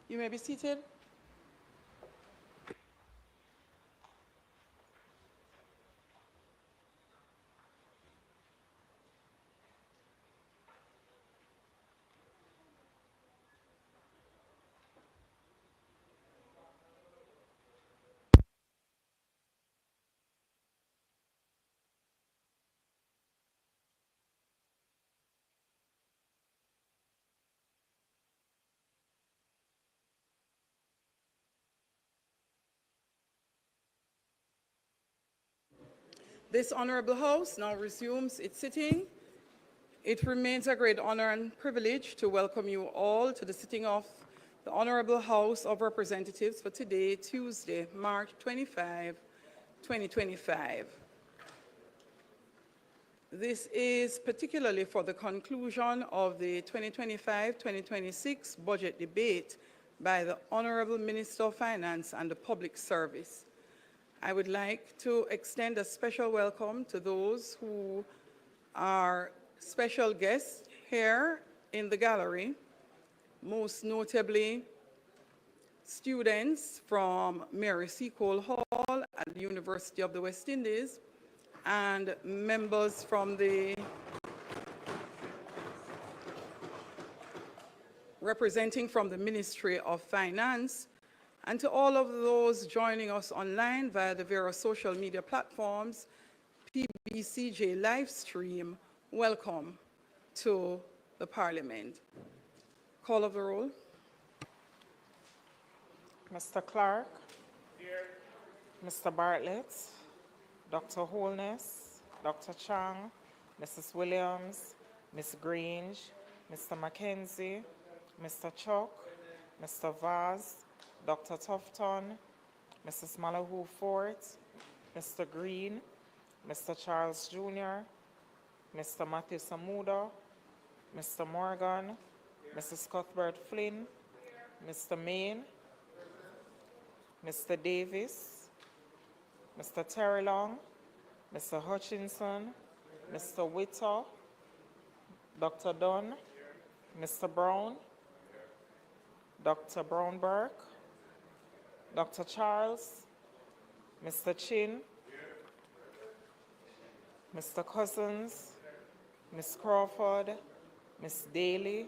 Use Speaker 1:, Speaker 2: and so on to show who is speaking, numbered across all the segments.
Speaker 1: You may be seated. This honorable House now resumes its sitting. It remains a great honor and privilege to welcome you all to the sitting of the Honorable House of Representatives for today, Tuesday, March 25, 2025. This is particularly for the conclusion of the 2025-2026 budget debate by the Honorable Minister of Finance and the Public Service. I would like to extend a special welcome to those who are special guests here in the gallery, most notably students from Mary C. Cole Hall at the University of the West Indies and members from the representing from the Ministry of Finance, and to all of those joining us online via the various social media platforms, PBCJ live stream, welcome to the Parliament. Call of the roll.
Speaker 2: Mr. Clark. Here. Mr. Bartlett. Dr. Holness. Dr. Chang. Mrs. Williams. Ms. Grange. Mr. Mackenzie. Mr. Chuck. Mr. Vaz. Dr. Tufton. Mrs. Malahoo Fort. Mr. Green. Mr. Charles Jr. Mr. Matthew Samuda. Mr. Morgan. Mrs. Cuthbert Flynn. Mr. Main. Mr. Davis, Mr. Terry Long, Mr. Hutchinson, Mr. Witter, Dr. Dunn, Mr. Brown, Dr. Brownberg, Dr. Charles, Mr. Chin, Mr. Cousins, Ms. Crawford, Ms. Daly,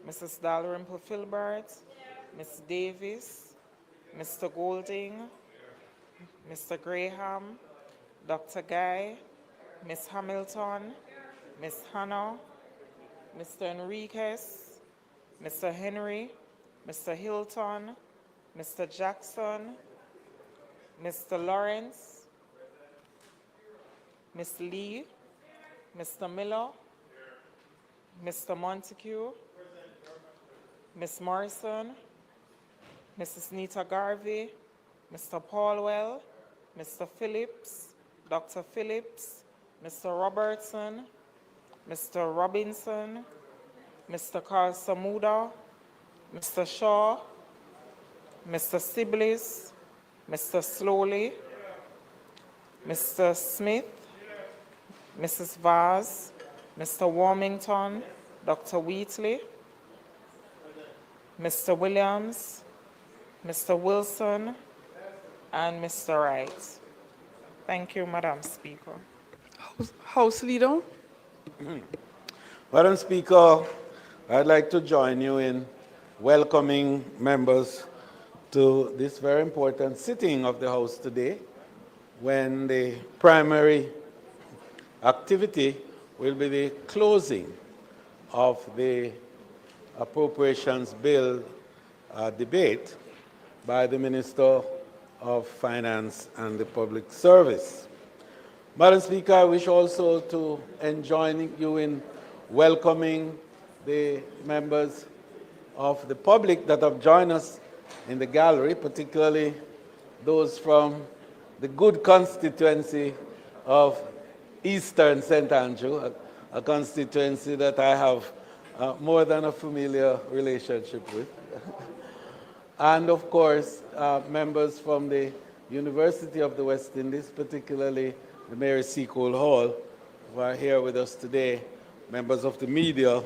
Speaker 2: Mrs. Dalrymple Filbert, Ms. Davis, Mr. Golding, Mr. Graham, Dr. Guy, Ms. Hamilton, Ms. Hannah, Mr. Enriquez, Mr. Henry, Mr. Hilton, Mr. Jackson, Mr. Lawrence, Ms. Lee, Mr. Miller, Mr. Montague, Ms. Morrison, Mrs. Nita Garvey, Mr. Paulwell, Mr. Phillips, Dr. Phillips, Mr. Robertson, Mr. Robinson, Mr. Carl Samuda, Mr. Shaw, Mr. Siblis, Mr. Slowly, Mr. Smith, Mrs. Vaz, Mr. Warmington, Dr. Wheatley, Mr. Williams, Mr. Wilson, and Mr. Wright. Thank you, Madam Speaker.
Speaker 1: House Leader.
Speaker 3: Madam Speaker, I'd like to join you in welcoming members to this very important sitting of the House today, when the primary activity will be the closing of the Appropriations Bill debate by the Minister of Finance and the Public Service. Madam Speaker, I wish also to join you in welcoming the members of the public that have joined us in the gallery, particularly those from the good constituency of Eastern St. Andrew, a constituency that I have more than a familiar relationship with. And of course, members from the University of the West Indies, particularly the Mary C. Cole Hall, who are here with us today, members of the media,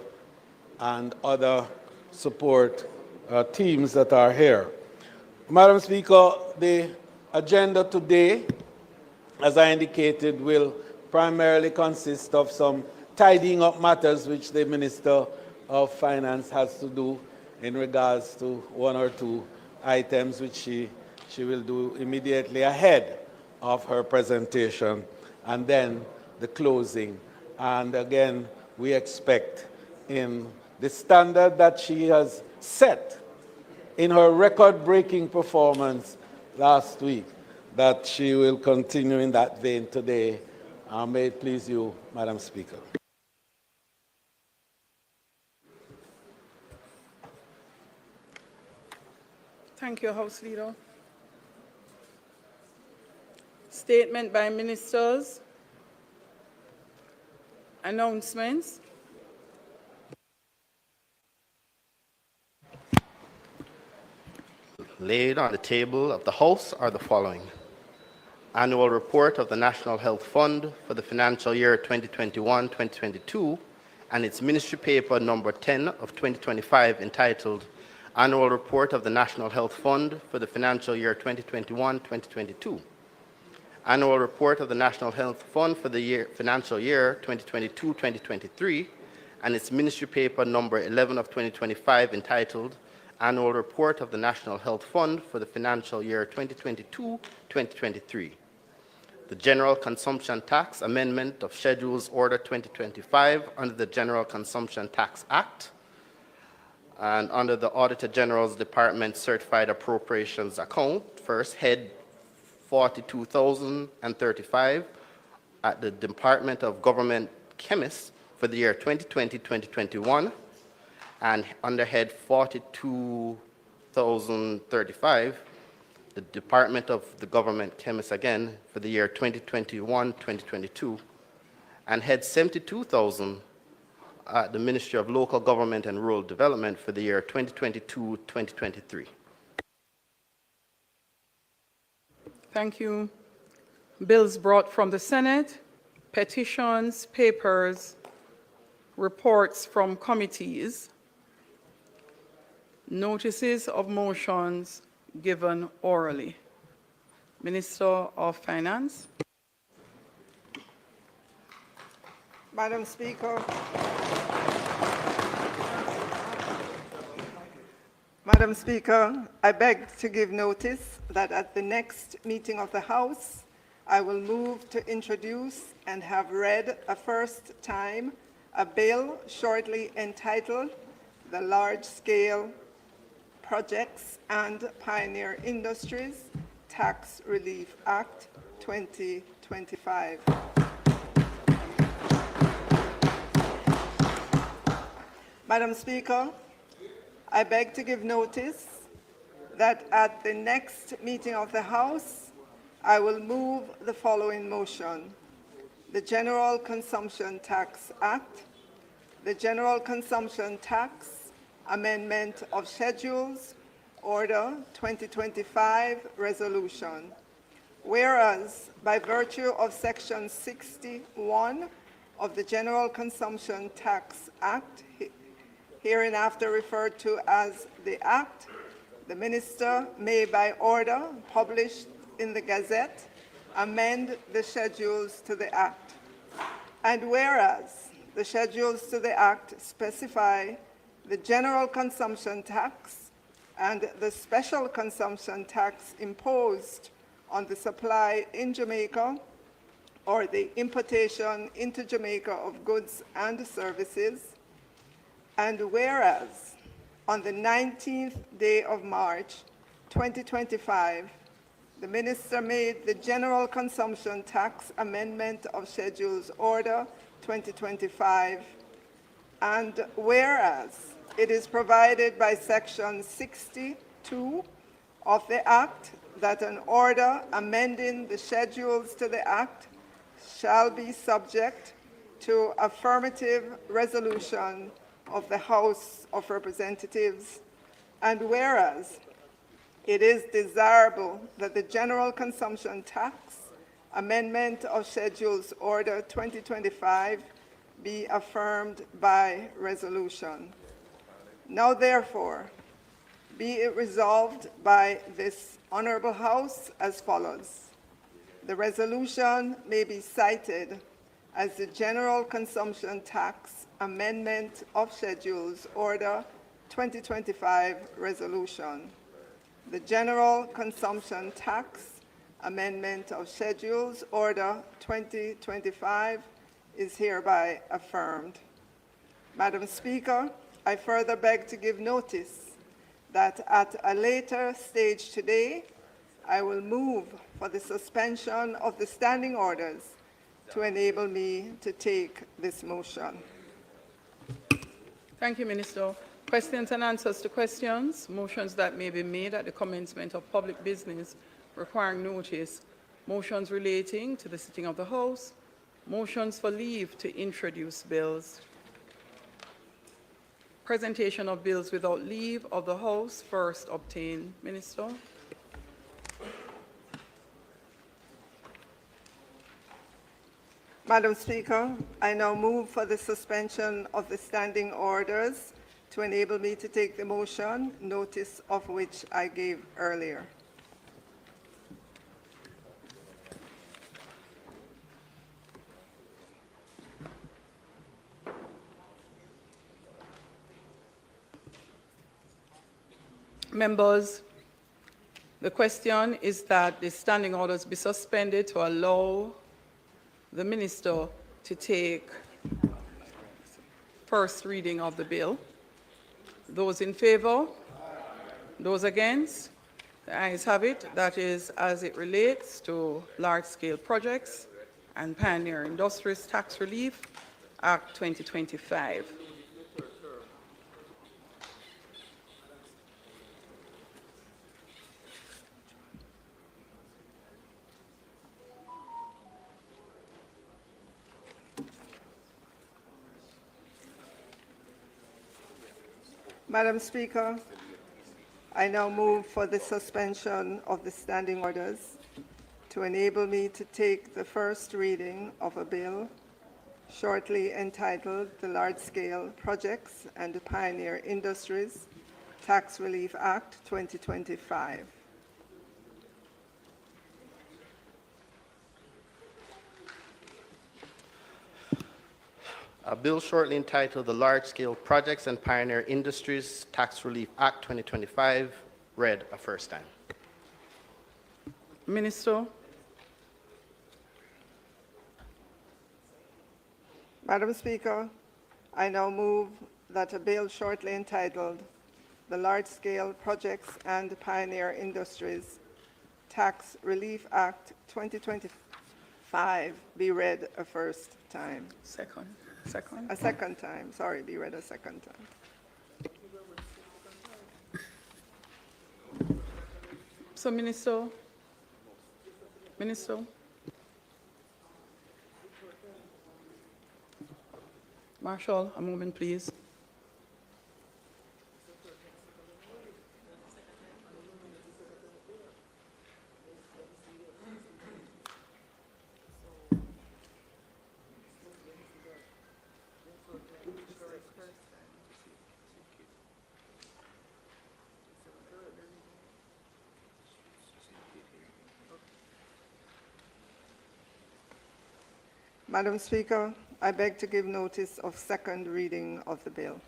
Speaker 3: and other support teams that are here. Madam Speaker, the agenda today, as I indicated, will primarily consist of some tidying up matters which the Minister of Finance has to do in regards to one or two items which she will do immediately ahead of her presentation, and then the closing. And again, we expect in the standard that she has set in her record-breaking performance last week, that she will continue in that vein today. May it please you, Madam Speaker.
Speaker 1: Thank you, House Leader. Statement by ministers. Announcements.
Speaker 4: Laid on the table of the House are the following. Annual report of the National Health Fund for the financial year 2021-2022 and its ministry paper number 10 of 2025 entitled Annual Report of the National Health Fund for the financial year 2021-2022. Annual report of the National Health Fund for the financial year 2022-2023 and its ministry paper number 11 of 2025 entitled Annual Report of the National Health Fund for the financial year 2022-2023. The General Consumption Tax Amendment of Schedules Order 2025 under the General Consumption Tax Act and under the Auditor General's Department Certified Appropriations Account, first head 42,035 at the Department of Government Chemists for the year 2020-2021, and under head 42,035, the Department of the Government Chemists again for the year 2021-2022, and head 72,000 at the Ministry of Local Government and Rural Development for the year 2022-2023.
Speaker 1: Thank you. Bills brought from the Senate, petitions, papers, reports from committees, notices of motions given orally. Minister of Finance.
Speaker 5: Madam Speaker, Madam Speaker, I beg to give notice that at the next meeting of the House, I will move to introduce and have read a first time a bill shortly entitled the Large-Scale Projects and Pioneer Industries Tax Relief Act 2025. Madam Speaker, I beg to give notice that at the next meeting of the House, I will move the following motion. The General Consumption Tax Act, the General Consumption Tax Amendment of Schedules, Order 2025 Resolution. Whereas, by virtue of Section 61 of the General Consumption Tax Act, hereinafter referred to as the Act, the Minister may, by order published in the Gazette, amend the schedules to the Act. And whereas the schedules to the Act specify the general consumption tax and the special consumption tax imposed on the supply in Jamaica or the importation into Jamaica of goods and services, and whereas on the 19th day of March 2025, the Minister made the General Consumption Tax Amendment of Schedules Order 2025, and whereas it is provided by Section 62 of the Act that an order amending the schedules to the Act shall be subject to affirmative resolution of the House of Representatives, and whereas it is desirable that the General Consumption Tax Amendment of Schedules Order 2025 be affirmed by resolution. Now, therefore, Be it resolved by this honorable House as follows. The resolution may be cited as the General Consumption Tax Amendment of Schedules Order 2025 Resolution. The General Consumption Tax Amendment of Schedules Order 2025 is hereby affirmed. Madam Speaker, I further beg to give notice that at a later stage today, I will move for the suspension of the standing orders to enable me to take this motion.
Speaker 1: Thank you, Minister. Questions and answers to questions. Motions that may be made at the commencement of public business requiring notice. Motions relating to the sitting of the House. Motions for leave to introduce bills. Presentation of bills without leave of the House first obtained. Minister.
Speaker 5: Madam Speaker, I now move for the suspension of the standing orders to enable me to take the motion, notice of which I gave earlier.
Speaker 1: Members, the question is that the standing orders be suspended to allow the minister to take first reading of the bill. Those in favor? Those against? The ayes have it. That is as it relates to large-scale projects and Pioneer Industries Tax Relief Act 2025.
Speaker 5: Madam Speaker, I now move for the suspension of the standing orders to enable me to take the first reading of a bill shortly entitled the Large-Scale Projects and the Pioneer Industries Tax Relief Act 2025.
Speaker 4: A bill shortly entitled the Large-Scale Projects and Pioneer Industries Tax Relief Act 2025, read a first time.
Speaker 1: Minister.
Speaker 5: Madam Speaker, I now move that a bill shortly entitled the Large-Scale Projects and Pioneer Industries Tax Relief Act 2025 be read a first time. A second time, sorry, be read a second time.
Speaker 1: So, Minister. Marshall, a moment, please.
Speaker 5: Madam Speaker, I beg to give notice of second reading of the bill.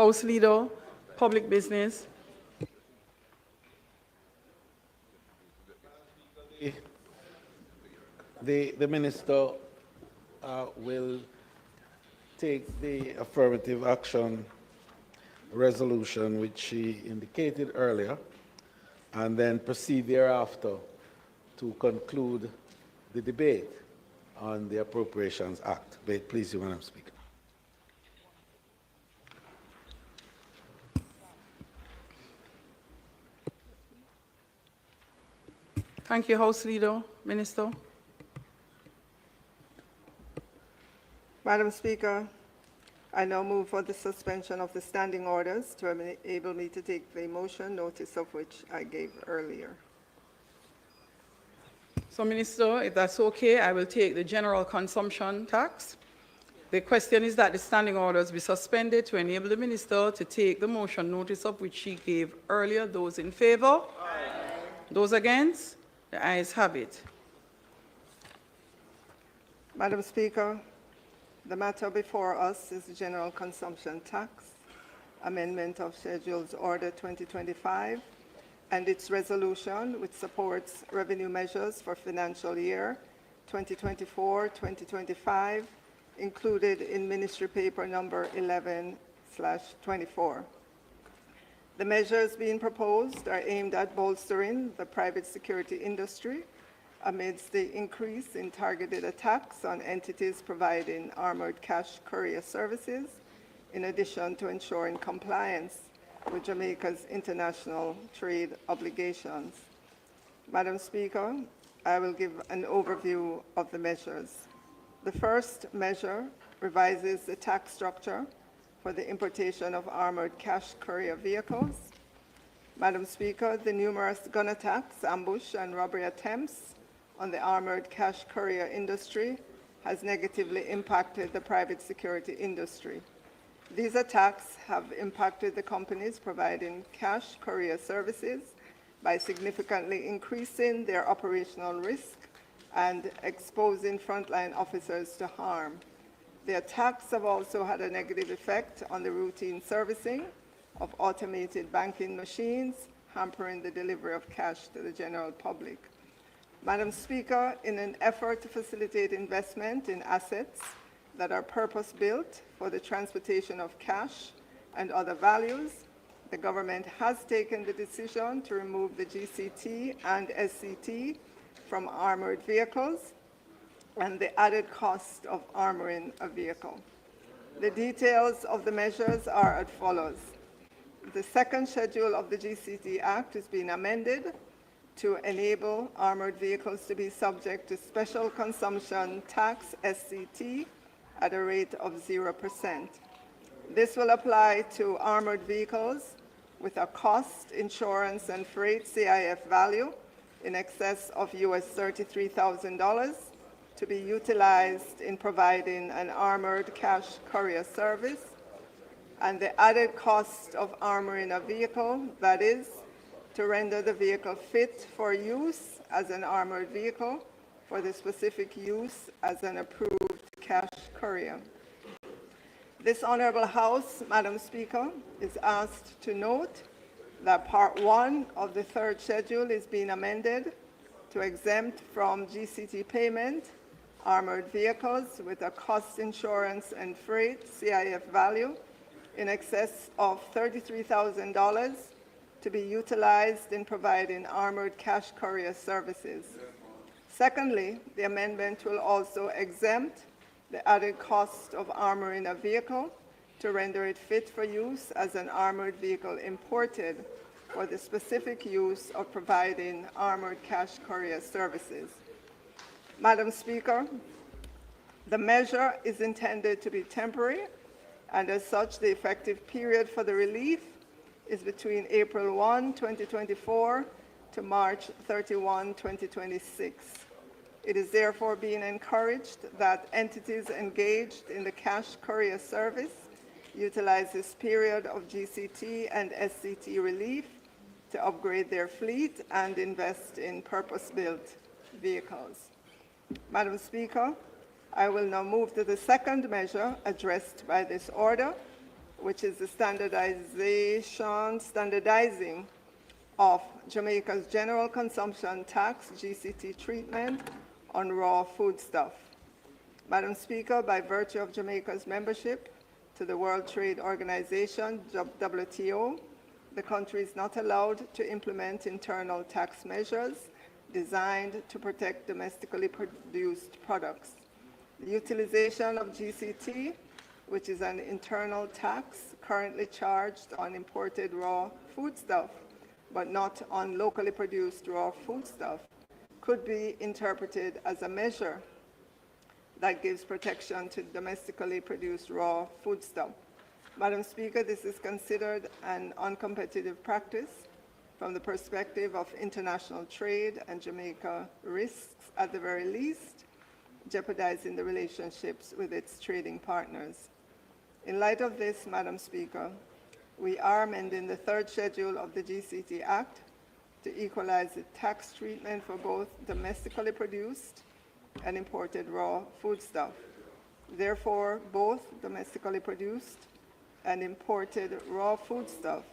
Speaker 1: House Leader, Public Business.
Speaker 3: The minister will take the affirmative action resolution, which she indicated earlier, and then proceed thereafter to conclude the debate on the Appropriations Act. Please, Madam Speaker.
Speaker 1: Thank you, House Leader. Minister.
Speaker 5: Madam Speaker, I now move for the suspension of the standing orders to enable me to take the motion, notice of which I gave earlier.
Speaker 1: So, Minister, if that's okay, I will take the general consumption tax. The question is that the standing orders be suspended to enable the Minister to take the motion, notice of which she gave earlier. Those in favor? Aye. Those against? The ayes have it.
Speaker 5: Madam Speaker, the matter before us is the general consumption tax, amendment of Schedules Order 2025, and its resolution, which supports revenue measures for financial year 2024-2025, included in Ministry Paper number 11/24. The measures being proposed are aimed at bolstering the private security industry amidst the increase in targeted attacks on entities providing armored cash courier services, in addition to ensuring compliance with Jamaica's international trade obligations. Madam Speaker, I will give an overview of the measures. The first measure revises the tax structure for the importation of armored cash courier vehicles. Madam Speaker, the numerous gun attacks, ambush, and robbery attempts on the armored cash courier industry has negatively impacted the private security industry. These attacks have impacted the companies providing cash courier services by significantly increasing their operational risk and exposing frontline officers to harm. The attacks have also had a negative effect on the routine servicing of automated banking machines, hampering the delivery of cash to the general public. Madam Speaker, in an effort to facilitate investment in assets that are purpose-built for the transportation of cash and other values, the government has taken the decision to remove the GCT and SCT from armored vehicles and the added cost of armoring a vehicle. The details of the measures are as follows. The second schedule of the GCT Act is being amended to enable armored vehicles to be subject to special consumption tax, SCT, at a rate of 0%. This will apply to armored vehicles with a cost, insurance, and freight CIF value in excess of US $33,000 to be utilized in providing an armored cash courier service, and the added cost of armoring a vehicle, that is, to render the vehicle fit for use as an armored vehicle for the specific use as an approved cash courier. This Honorable House, Madam Speaker, is asked to note that Part 1 of the third schedule is being amended to exempt from GCT payment armored vehicles with a cost, insurance, and freight CIF value in excess of $33,000 to be utilized in providing armored cash courier services. Secondly, the amendment will also exempt the added cost of armoring a vehicle to render it fit for use as an armored vehicle imported for the specific use of providing armored cash courier services. Madam Speaker, the measure is intended to be temporary, and as such, the effective period for the relief is between April 1, 2024 to March 31, 2026. It is therefore being encouraged that entities engaged in the cash courier service utilize this period of GCT and SCT relief to upgrade their fleet and invest in purpose-built vehicles. Madam Speaker, I will now move to the second measure addressed by this order, which is the standardizing of Jamaica's general consumption tax, GCT treatment, on raw foodstuff. Madam Speaker, by virtue of Jamaica's membership to the World Trade Organization, WTO, the country is not allowed to implement internal tax measures designed to protect domestically produced products. The utilization of GCT, which is an internal tax currently charged on imported raw foodstuff, but not on locally produced raw foodstuff, could be interpreted as a measure that gives protection to domestically produced raw foodstuff. Madam Speaker, this is considered an uncompetitive practice from the perspective of international trade, and Jamaica risks, at the very least, jeopardizing the relationships with its trading partners. In light of this, Madam Speaker, we are amending the third schedule of the GCT Act to equalize the tax treatment for both domestically produced and imported raw foodstuff. Therefore, both domestically produced and imported raw foodstuff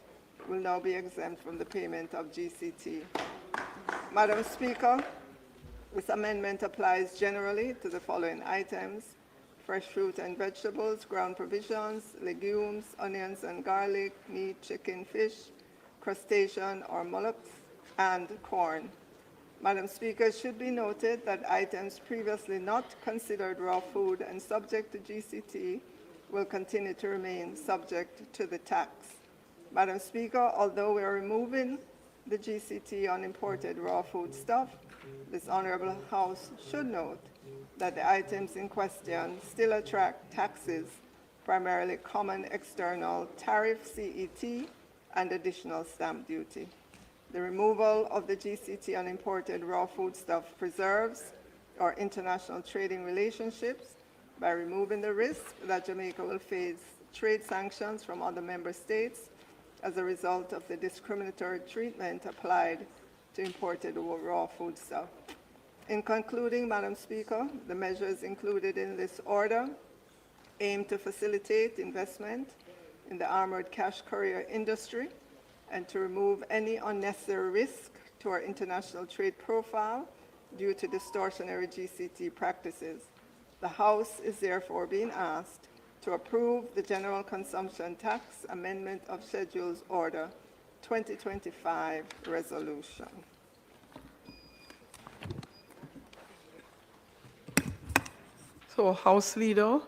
Speaker 5: will now be exempt from the payment of GCT. Madam Speaker, this amendment applies generally to the following items: fresh fruit and vegetables, ground provisions, legumes, onions and garlic, meat, chicken, fish, crustacean or mollusks, and corn. Madam Speaker, it should be noted that items previously not considered raw food and subject to GCT will continue to remain subject to the tax. Madam Speaker, although we are removing the GCT on imported raw foodstuff, this Honorable House should note that the items in question still attract taxes, primarily common external tariff, CET, and additional stamp duty. The removal of the GCT on imported raw foodstuff preserves our international trading relationships by removing the risk that Jamaica will face trade sanctions from other member states as a result of the discriminatory treatment applied to imported raw foodstuff. In concluding, Madam Speaker, the measures included in this order aim to facilitate investment in the armored cash courier industry and to remove any unnecessary risk to our international trade profile due to distortionary GCT practices. The House is therefore being asked to approve the General Consumption Tax Amendment of Schedules Order 2025 resolution.
Speaker 1: So, House Leader,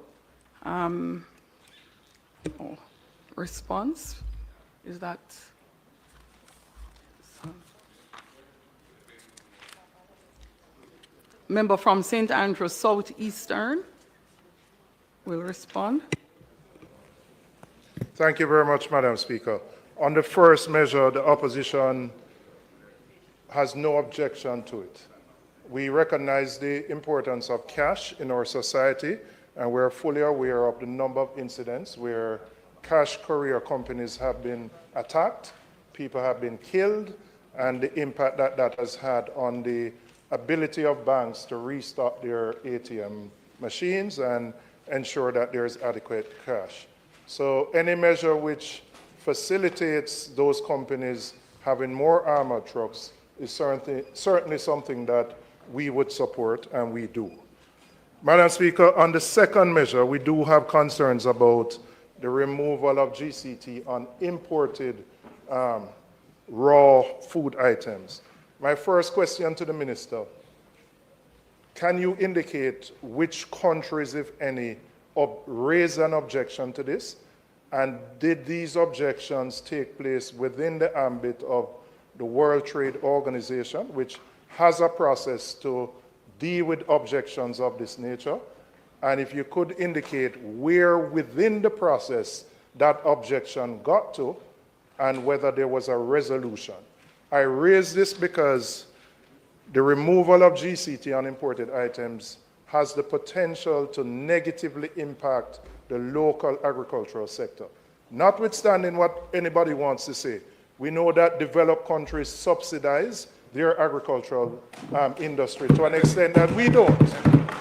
Speaker 1: response, is that? Member from St. Andrews Southeastern will respond.
Speaker 6: Thank you very much, Madam Speaker. On the first measure, the opposition has no objection to it. We recognize the importance of cash in our society, and we're fully aware of the number of incidents where cash courier companies have been attacked, people have been killed, and the impact that that has had on the ability of banks to restock their ATM machines and ensure that there's adequate cash. So any measure which facilitates those companies having more armored trucks is certainly something that we would support, and we do. Madam Speaker, on the second measure, we do have concerns about the removal of GCT on imported raw food items. My first question to the Minister: can you indicate which countries, if any, raise an objection to this? And did these objections take place within the ambit of the World Trade Organization, which has a process to deal with objections of this nature? And if you could indicate where within the process that objection got to and whether there was a resolution. I raise this because the removal of GCT on imported items has the potential to negatively impact the local agricultural sector. Notwithstanding what anybody wants to say, we know that developed countries subsidize their agricultural industry to an extent that we don't,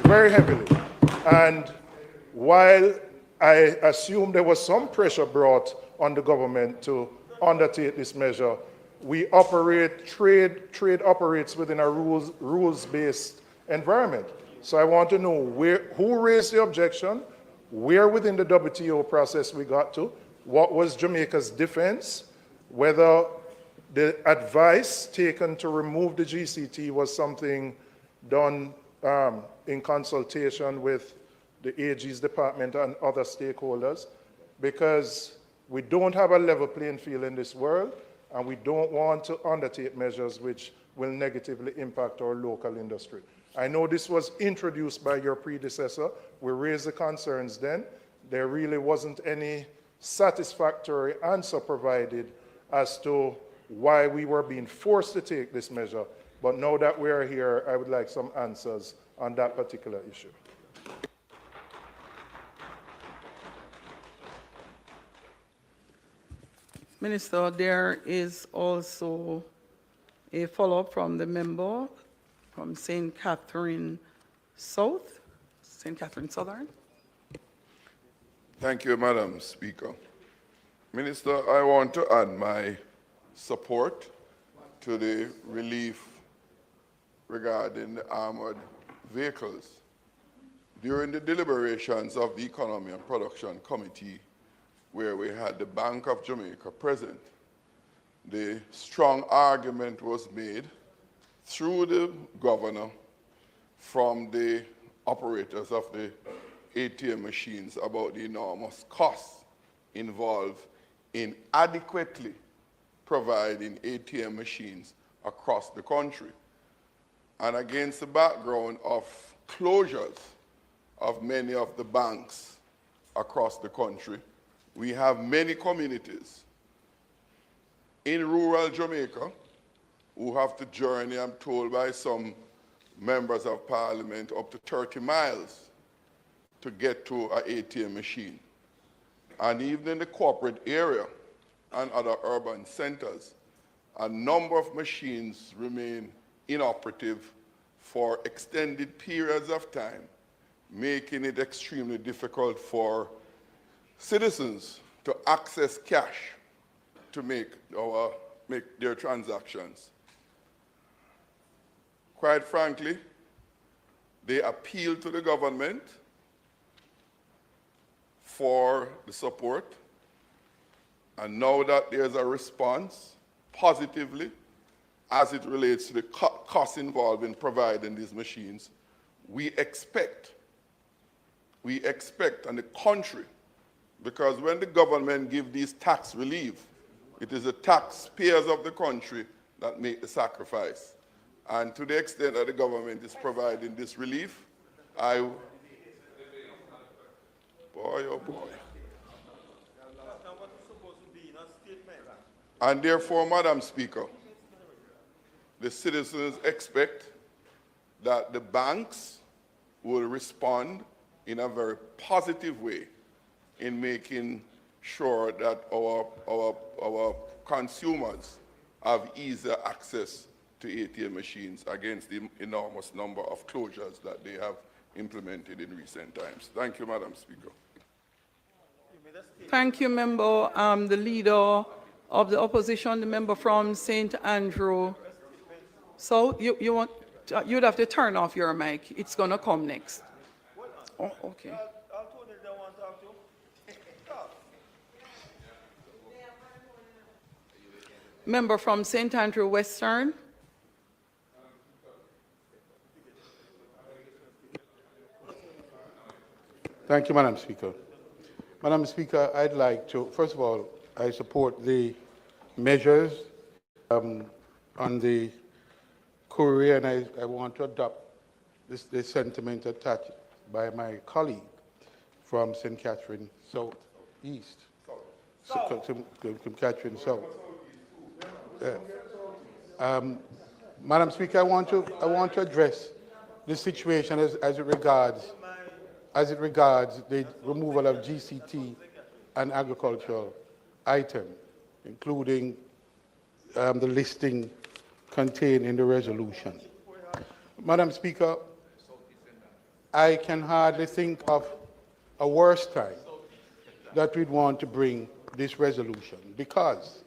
Speaker 6: very heavily. And while I assume there was some pressure brought on the government to undertake this measure, we operate, trade operates within a rules-based environment. So I want to know who raised the objection, where within the WTO process we got to, what was Jamaica's defense, whether the advice taken to remove the GCT was something done in consultation with the AG's department and other stakeholders, because we don't have a level playing field in this world, and we don't want to undertake measures which will negatively impact our local industry. I know this was introduced by your predecessor. We raised the concerns then. There really wasn't any satisfactory answer provided as to why we were being forced to take this measure. But now that we are here, I would like some answers on that particular issue.
Speaker 1: Minister, there is also a follow-up from the member from St. Catherine South, St. Catherine Southern.
Speaker 7: Thank you, Madam Speaker. Minister, I want to add my support to the relief regarding the armored vehicles. During the deliberations of the Economy and Production Committee, where we had the Bank of Jamaica present, the strong argument was made through the governor from the operators of the ATM machines about the enormous costs involved in adequately providing ATM machines across the country. And against the background of closures of many of the banks across the country, we have many communities in rural Jamaica who have to journey, I'm told by some members of parliament, up to 30 miles to get to an ATM machine. And even in the corporate area and other urban centers, a number of machines remain inoperative for extended periods of time, making it extremely difficult for citizens to access cash to make their transactions. Quite frankly, they appeal to the government for the support, and now that there's a response positively as it relates to the costs involved in providing these machines, we expect, and the country, because when the government gives these tax relief, it is the taxpayers of the country that make the sacrifice. And to the extent that the government is providing this relief, boy, oh boy. And therefore, Madam Speaker, the citizens expect that the banks will respond in a very positive way in making sure that our consumers have easier access to ATM machines against the enormous number of closures that they have implemented in recent times. Thank you, Madam Speaker.
Speaker 1: Thank you, member. The leader of the opposition, the member from St. Andrew. So you'd have to turn off your mic. It's gonna come next. Oh, okay. Member from St. Andrew Western.
Speaker 8: Thank you, Madam Speaker. Madam Speaker, I'd like to, first of all, I support the measures on the courier, and I want to adopt this sentiment attached by my colleague from St. Catherine South East. St. Catherine South. Madam Speaker, I want to address the situation as it regards the removal of GCT and agricultural items, including the listing contained in the resolution. Madam Speaker, I can hardly think of a worse time that we'd want to bring this resolution, because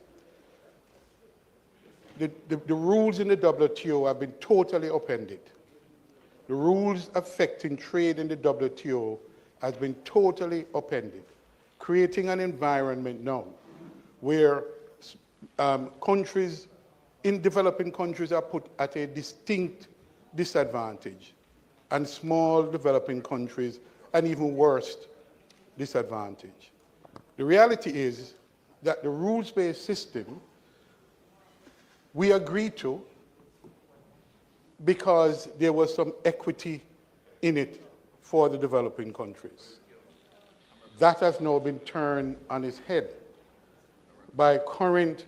Speaker 8: the rules in the WTO have been totally upended. the rules affecting trade in the WTO has been totally upended, creating an environment now where countries in developing countries are put at a distinct disadvantage, and small developing countries an even worse disadvantage. The reality is that the rules-based system we agreed to because there was some equity in it for the developing countries. That has now been turned on its head by current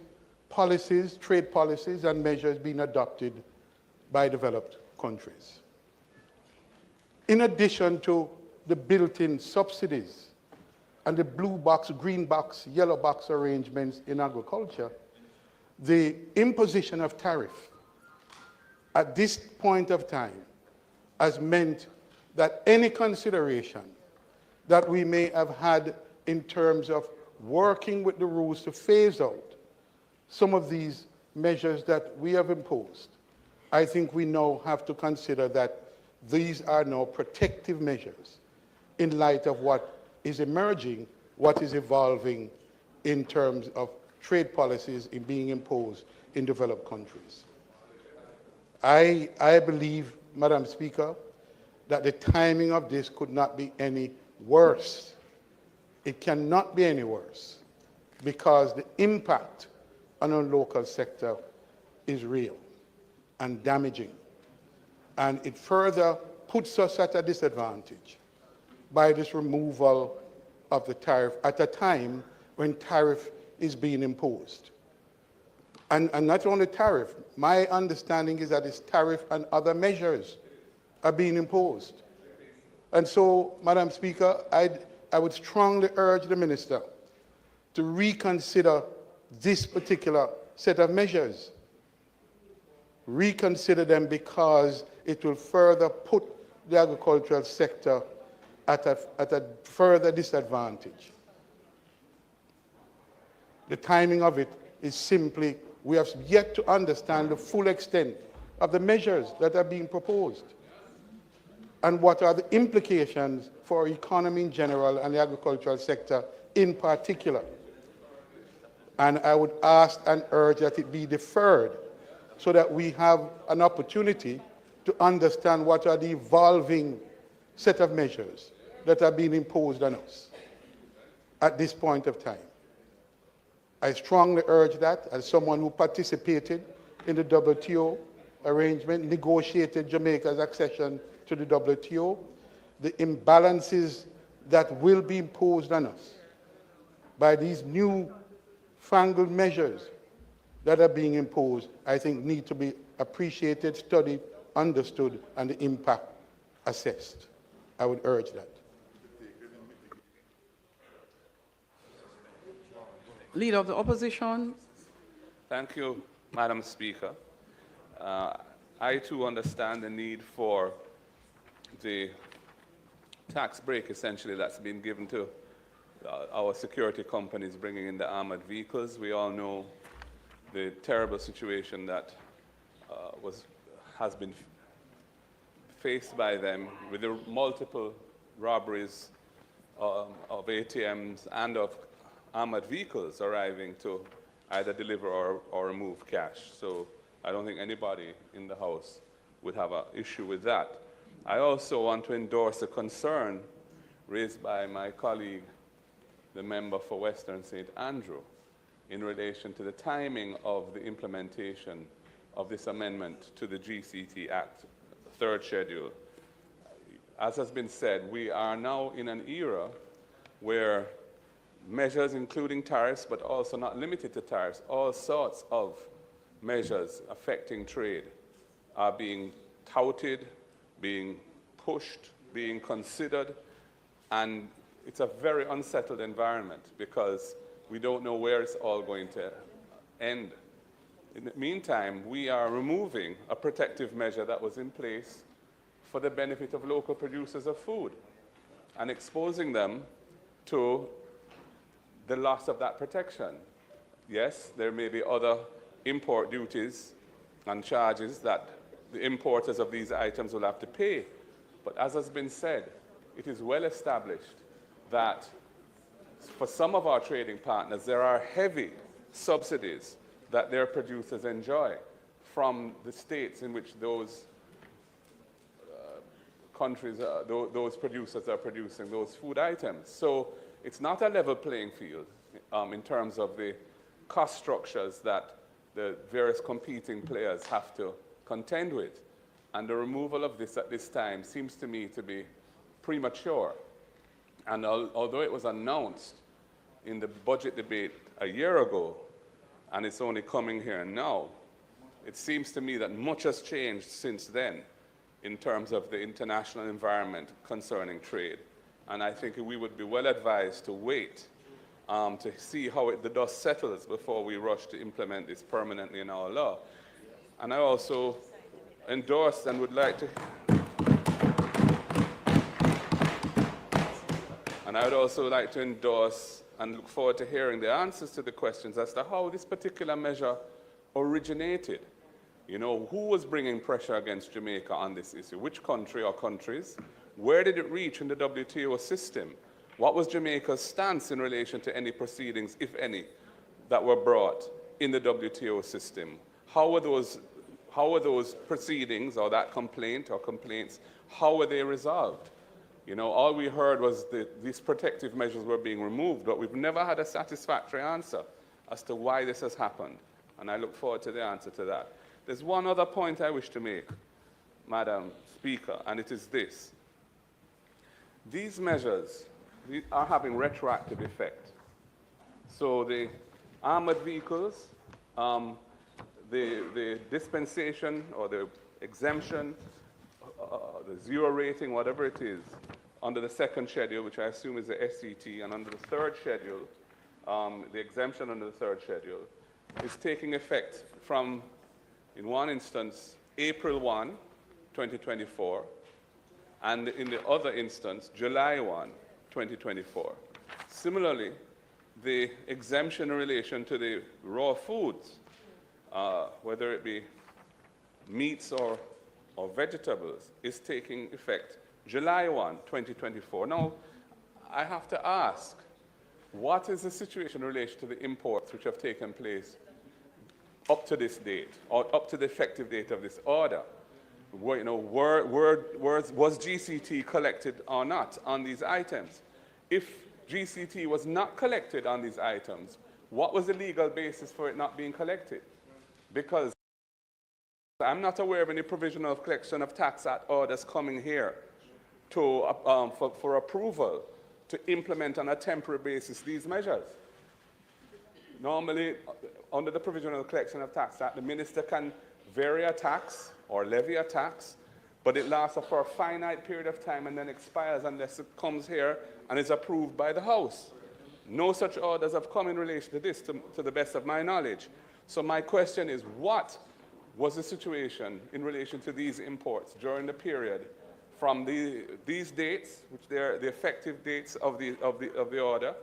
Speaker 8: policies, trade policies, and measures being adopted by developed countries. In addition to the built-in subsidies and the blue box, green box, yellow box arrangements in agriculture, the imposition of tariff at this point of time has meant that any consideration that we may have had in terms of working with the rules to phase out some of these measures that we have imposed, I think we now have to consider that these are now protective measures in light of what is emerging, what is evolving in terms of trade policies in being imposed in developed countries. I believe, Madam Speaker, that the timing of this could not be any worse. It cannot be any worse because the impact on our local sector is real and damaging. And it further puts us at a disadvantage by this removal of the tariff at a time when tariff is being imposed. And not only tariff, my understanding is that it's tariff and other measures are being imposed. And so, Madam Speaker, I would strongly urge the Minister to reconsider this particular set of measures. Reconsider them because it will further put the agricultural sector at a further disadvantage. The timing of it is simply, we have yet to understand the full extent of the measures that are being proposed and what are the implications for our economy in general and the agricultural sector in particular. And I would ask and urge that it be deferred so that we have an opportunity to understand what are the evolving set of measures that are being imposed on us at this point of time. I strongly urge that as someone who participated in the WTO arrangement, negotiated Jamaica's accession to the WTO, the imbalances that will be imposed on us by these new fangled measures that are being imposed, I think need to be appreciated, studied, understood, and the impact assessed. I would urge that.
Speaker 1: Leader of the Opposition.
Speaker 9: Thank you, Madam Speaker. I too understand the need for the tax break, essentially, that's been given to our security companies bringing in the armored vehicles. We all know the terrible situation that has been faced by them with the multiple robberies of ATMs and of armored vehicles arriving to either deliver or remove cash. So I don't think anybody in the House would have an issue with that. I also want to endorse a concern raised by my colleague, the member for Western St. Andrew, in relation to the timing of the implementation of this amendment to the GCT Act, third schedule. As has been said, we are now in an era where measures including tariffs, but also not limited to tariffs, all sorts of measures affecting trade are being touted, being pushed, being considered, and it's a very unsettled environment because we don't know where it's all going to end. In the meantime, we are removing a protective measure that was in place for the benefit of local producers of food and exposing them to the loss of that protection. Yes, there may be other import duties and charges that the importers of these items will have to pay. But as has been said, it is well established that for some of our trading partners, there are heavy subsidies that their producers enjoy from the states in which those countries, those producers are producing those food items. So it's not a level playing field in terms of the cost structures that the various competing players have to contend with. And the removal of this at this time seems to me to be premature. And although it was announced in the budget debate a year ago, and it's only coming here now, it seems to me that much has changed since then in terms of the international environment concerning trade. And I think we would be well advised to wait to see how the dust settles before we rush to implement this permanently in our law. And I also endorse and would like to, and I would also like to endorse and look forward to hearing the answers to the questions as to how this particular measure originated. You know, who was bringing pressure against Jamaica on this issue? Which country or countries? Where did it reach in the WTO system? What was Jamaica's stance in relation to any proceedings, if any, that were brought in the WTO system? How were those proceedings or that complaint or complaints, how were they resolved? You know, all we heard was that these protective measures were being removed, but we've never had a satisfactory answer as to why this has happened. And I look forward to the answer to that. There's one other point I wish to make, Madam Speaker, and it is this. These measures are having retroactive effect. So the armored vehicles, the dispensation or the exemption, the zero rating, whatever it is, under the second schedule, which I assume is the SCT, and under the third schedule, the exemption under the third schedule, is taking effect from, in one instance, April 1, 2024, and in the other instance, July 1, 2024. Similarly, the exemption in relation to the raw foods, whether it be meats or vegetables, is taking effect July 1, 2024. Now, I have to ask, what is the situation in relation to the imports which have taken place up to this date, or up to the effective date of this order? Was GCT collected or not on these items? If GCT was not collected on these items, what was the legal basis for it not being collected? Because I'm not aware of any provisional collection of tax act orders coming here to, for approval to implement on a temporary basis these measures. Normally, under the provisional collection of tax act, the minister can vary a tax or levy a tax, but it lasts for a finite period of time and then expires unless it comes here and is approved by the House. No such orders have come in relation to this, to the best of my knowledge. So my question is, what was the situation in relation to these imports during the period from these dates, which they're the effective dates of the order,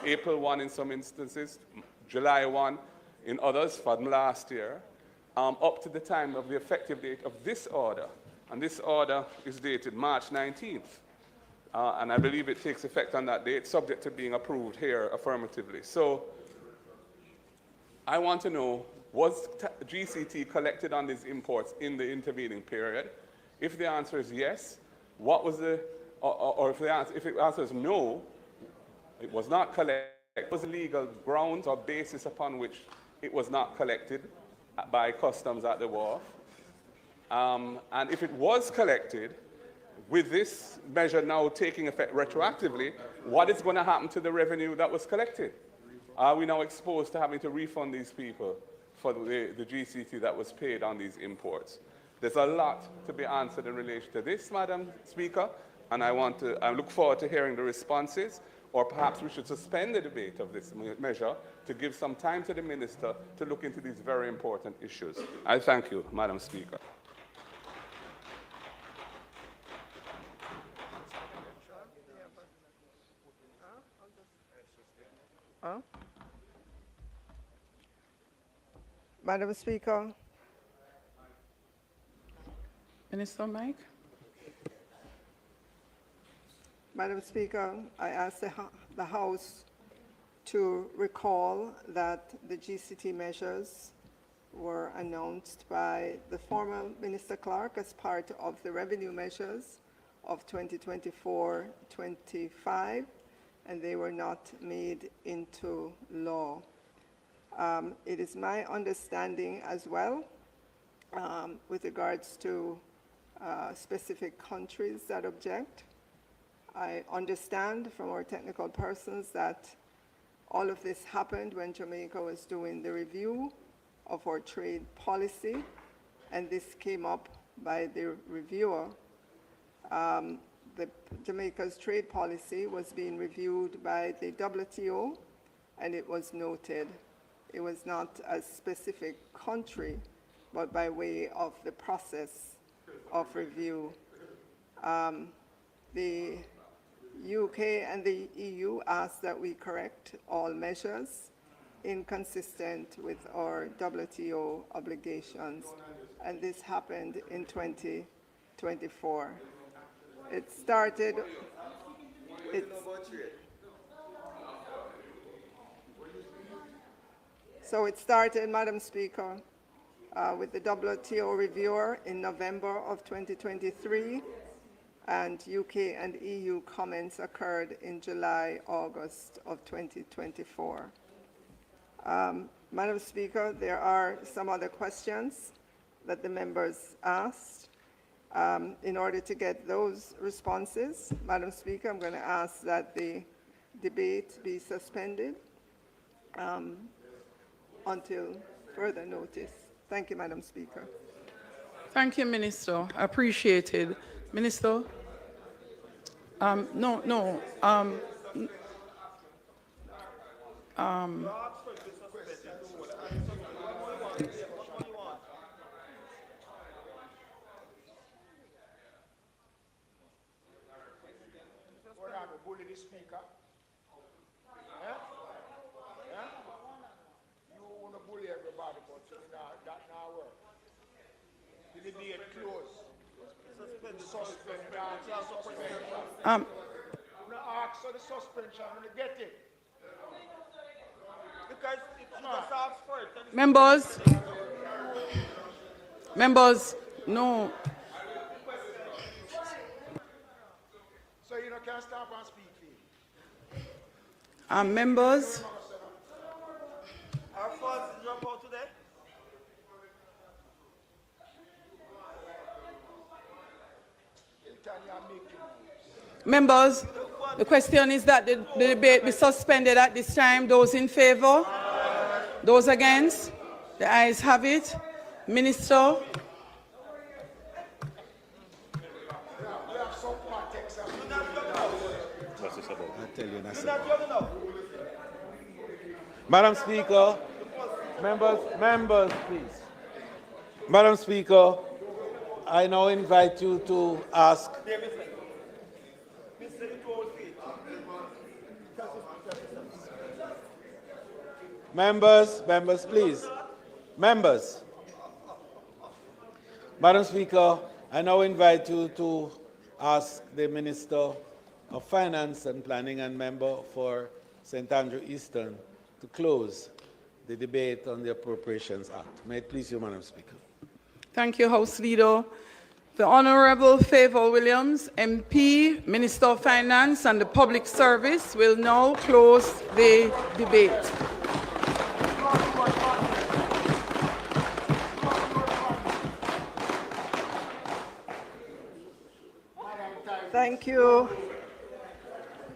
Speaker 9: April 1 in some instances, July 1 in others from last year, up to the time of the effective date of this order. And this order is dated March 19th. And I believe it takes effect on that date, subject to being approved here affirmatively. So I want to know, was GCT collected on these imports in the intervening period? If the answer is yes, what was the, or if the answer is no, it was not collected, what was the legal grounds or basis upon which it was not collected by customs at the wharf? And if it was collected, with this measure now taking effect retroactively, what is going to happen to the revenue that was collected? Are we now exposed to having to refund these people for the GCT that was paid on these imports? There's a lot to be answered in relation to this, Madam Speaker, and I look forward to hearing the responses, or perhaps we should suspend the debate of this measure to give some time to the Minister to look into these very important issues. I thank you, Madam Speaker.
Speaker 5: Madam Speaker,
Speaker 1: Minister Mike?
Speaker 5: Madam Speaker, I ask the House to recall that the GCT measures were announced by the former Minister Clark as part of the revenue measures of 2024-25, and they were not made into law. It is my understanding as well, with regards to specific countries that object. I understand from our technical persons that all of this happened when Jamaica was doing the review of our trade policy, and this came up by the reviewer. Jamaica's trade policy was being reviewed by the WTO, and it was noted. It was not a specific country, but by way of the process of review. The UK and the EU asked that we correct all measures inconsistent with our WTO obligations, and this happened in 2024. It started, so it started, Madam Speaker, with the WTO reviewer in November of 2023, and UK and EU comments occurred in July, August of 2024. Madam Speaker, there are some other questions that the members asked. In order to get those responses, Madam Speaker, I'm going to ask that the debate be suspended until further notice. Thank you, Madam Speaker.
Speaker 1: Thank you, Minister. Appreciated. Minister? Members, no.
Speaker 10: So you can't stop and speak.
Speaker 1: Members.
Speaker 10: Our funds drop out today.
Speaker 1: Members, the question is that the debate be suspended at this time. Those in favor? Those against? The ayes have it. Minister?
Speaker 3: I tell you, that's Madam Speaker, members, please. Madam Speaker, I now invite you to ask. Members, please. Members. Madam Speaker, I now invite you to ask the Minister of Finance and Planning and member for St. Andrew Eastern to close the debate on the Appropriations Act. May it please you, Madam Speaker.
Speaker 1: Thank you, House Leader. The Honorable Fayval Williams, MP, Minister of Finance and the Public Service, will now close the debate.
Speaker 5: Thank you.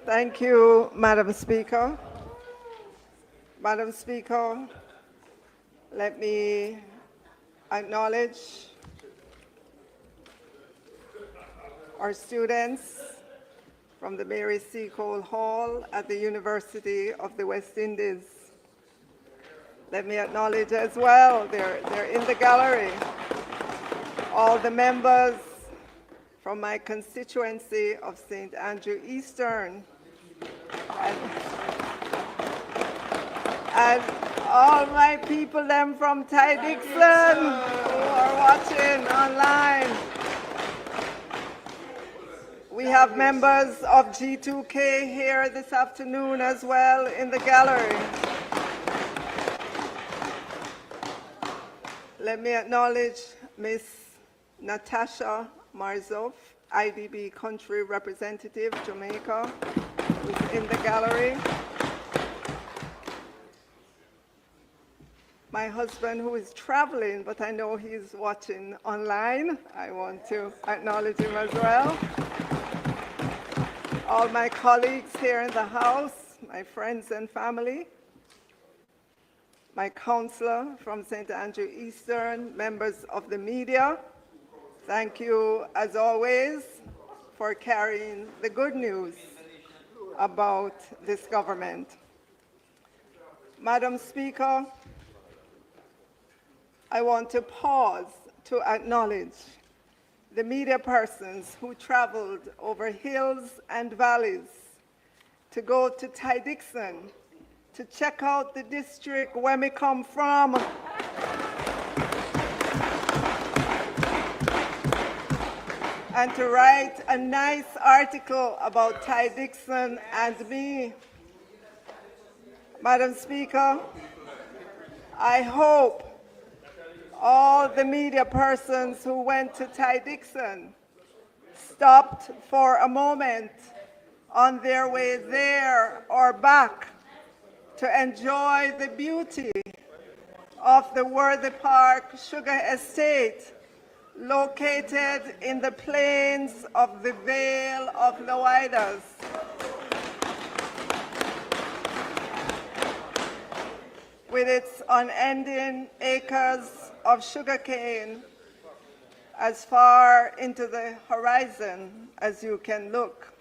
Speaker 5: Thank you, Madam Speaker. Madam Speaker, let me acknowledge our students from the Mary C. Cole Hall at the University of the West Indies. Let me acknowledge as well, they're in the gallery, all the members from my constituency of St. Andrew Eastern, and all my people them from Ty Dixon who are watching online. We have members of G2K here this afternoon as well in the gallery. Let me acknowledge Ms. Natasha Marzov, IDB Country Representative, Jamaica, who's in the gallery. My husband, who is traveling, but I know he's watching online. I want to acknowledge him as well. All my colleagues here in the House, my friends and family, my counselor from St. Andrew Eastern, members of the media, thank you, as always, for carrying the good news about this government. Madam Speaker, I want to pause to acknowledge the media persons who traveled over hills and valleys to go to Ty-Dixon to check out the district where we come from. And to write a nice article about Ty-Dixon and me. Madam Speaker, I hope all the media persons who went to Ty-Dixon stopped for a moment on their way there or back to enjoy the beauty of the Worthy Park Sugar Estate located in the plains of the Vale of Loidas. With its unending acres of sugarcane as far into the horizon as you can look.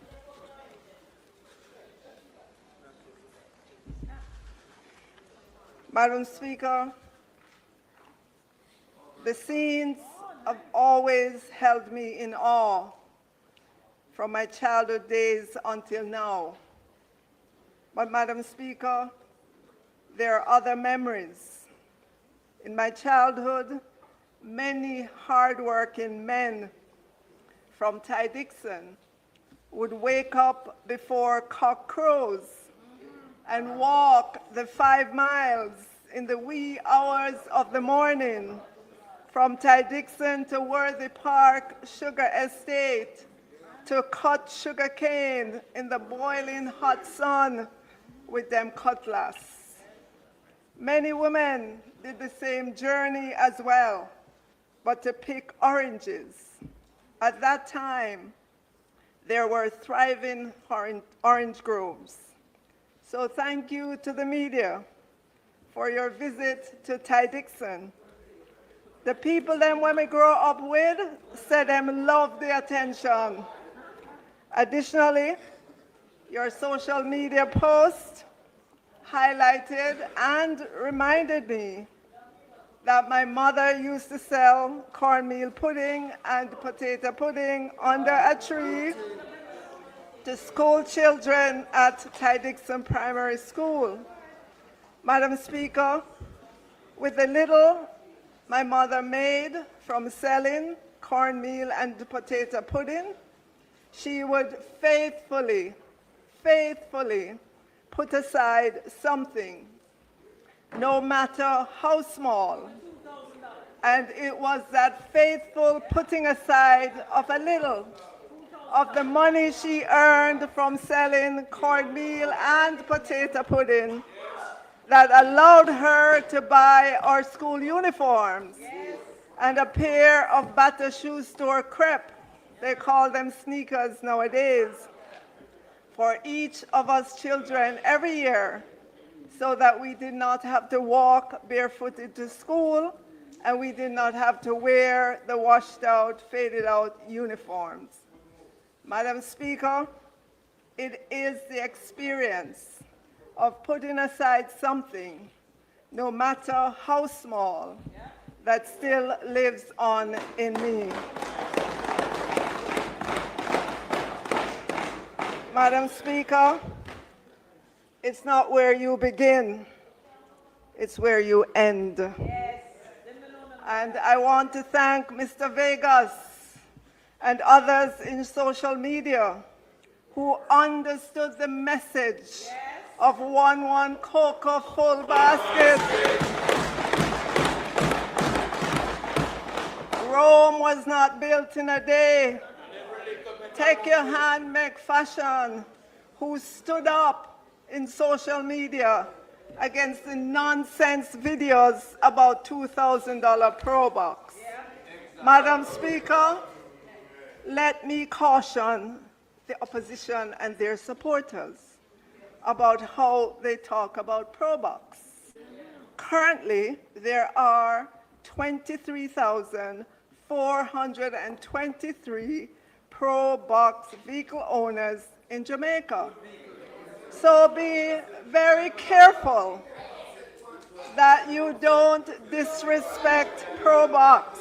Speaker 5: Madam Speaker, the scenes have always held me in awe from my childhood days until now. But Madam Speaker, there are other memories. In my childhood, many hardworking men from Ty-Dixon would wake up before cock crows and walk the 5 miles in the wee hours of the morning from Ty-Dixon to Worthy Park Sugar Estate to cut sugar cane in the boiling hot sun with them cutlass. Many women did the same journey as well, but to pick oranges. At that time, there were thriving orange groves. So thank you to the media for your visit to Ty-Dixon. The people them when we grow up with said them love the attention. Additionally, your social media post highlighted and reminded me that my mother used to sell cornmeal pudding and potato pudding under a tree to school children at Ty-Dixon Primary School. Madam Speaker, with the little my mother made from selling cornmeal and potato pudding, she would faithfully put aside something, no matter how small. And it was that faithful putting aside of a little of the money she earned from selling cornmeal and potato pudding that allowed her to buy our school uniforms and a pair of Batter Shoe Store crepe, they call them sneakers nowadays, for each of us children every year, so that we did not have to walk barefooted to school and we did not have to wear the washed out, faded out uniforms. Madam Speaker, it is the experience of putting aside something, no matter how small, that still lives on in me. Madam Speaker, it's not where you begin, it's where you end. And I want to thank Mr. Vegas and others in social media who understood the message of one cocoa full basket. Rome was not built in a day. Take your hand, make fashion, who stood up in social media against the nonsense videos about $2,000 Pro Box. Madam Speaker, let me caution the opposition and their supporters about how they talk about Pro Box. Currently, there are 23,423 Pro Box vehicle owners in Jamaica. So be very careful that you don't disrespect Pro Box.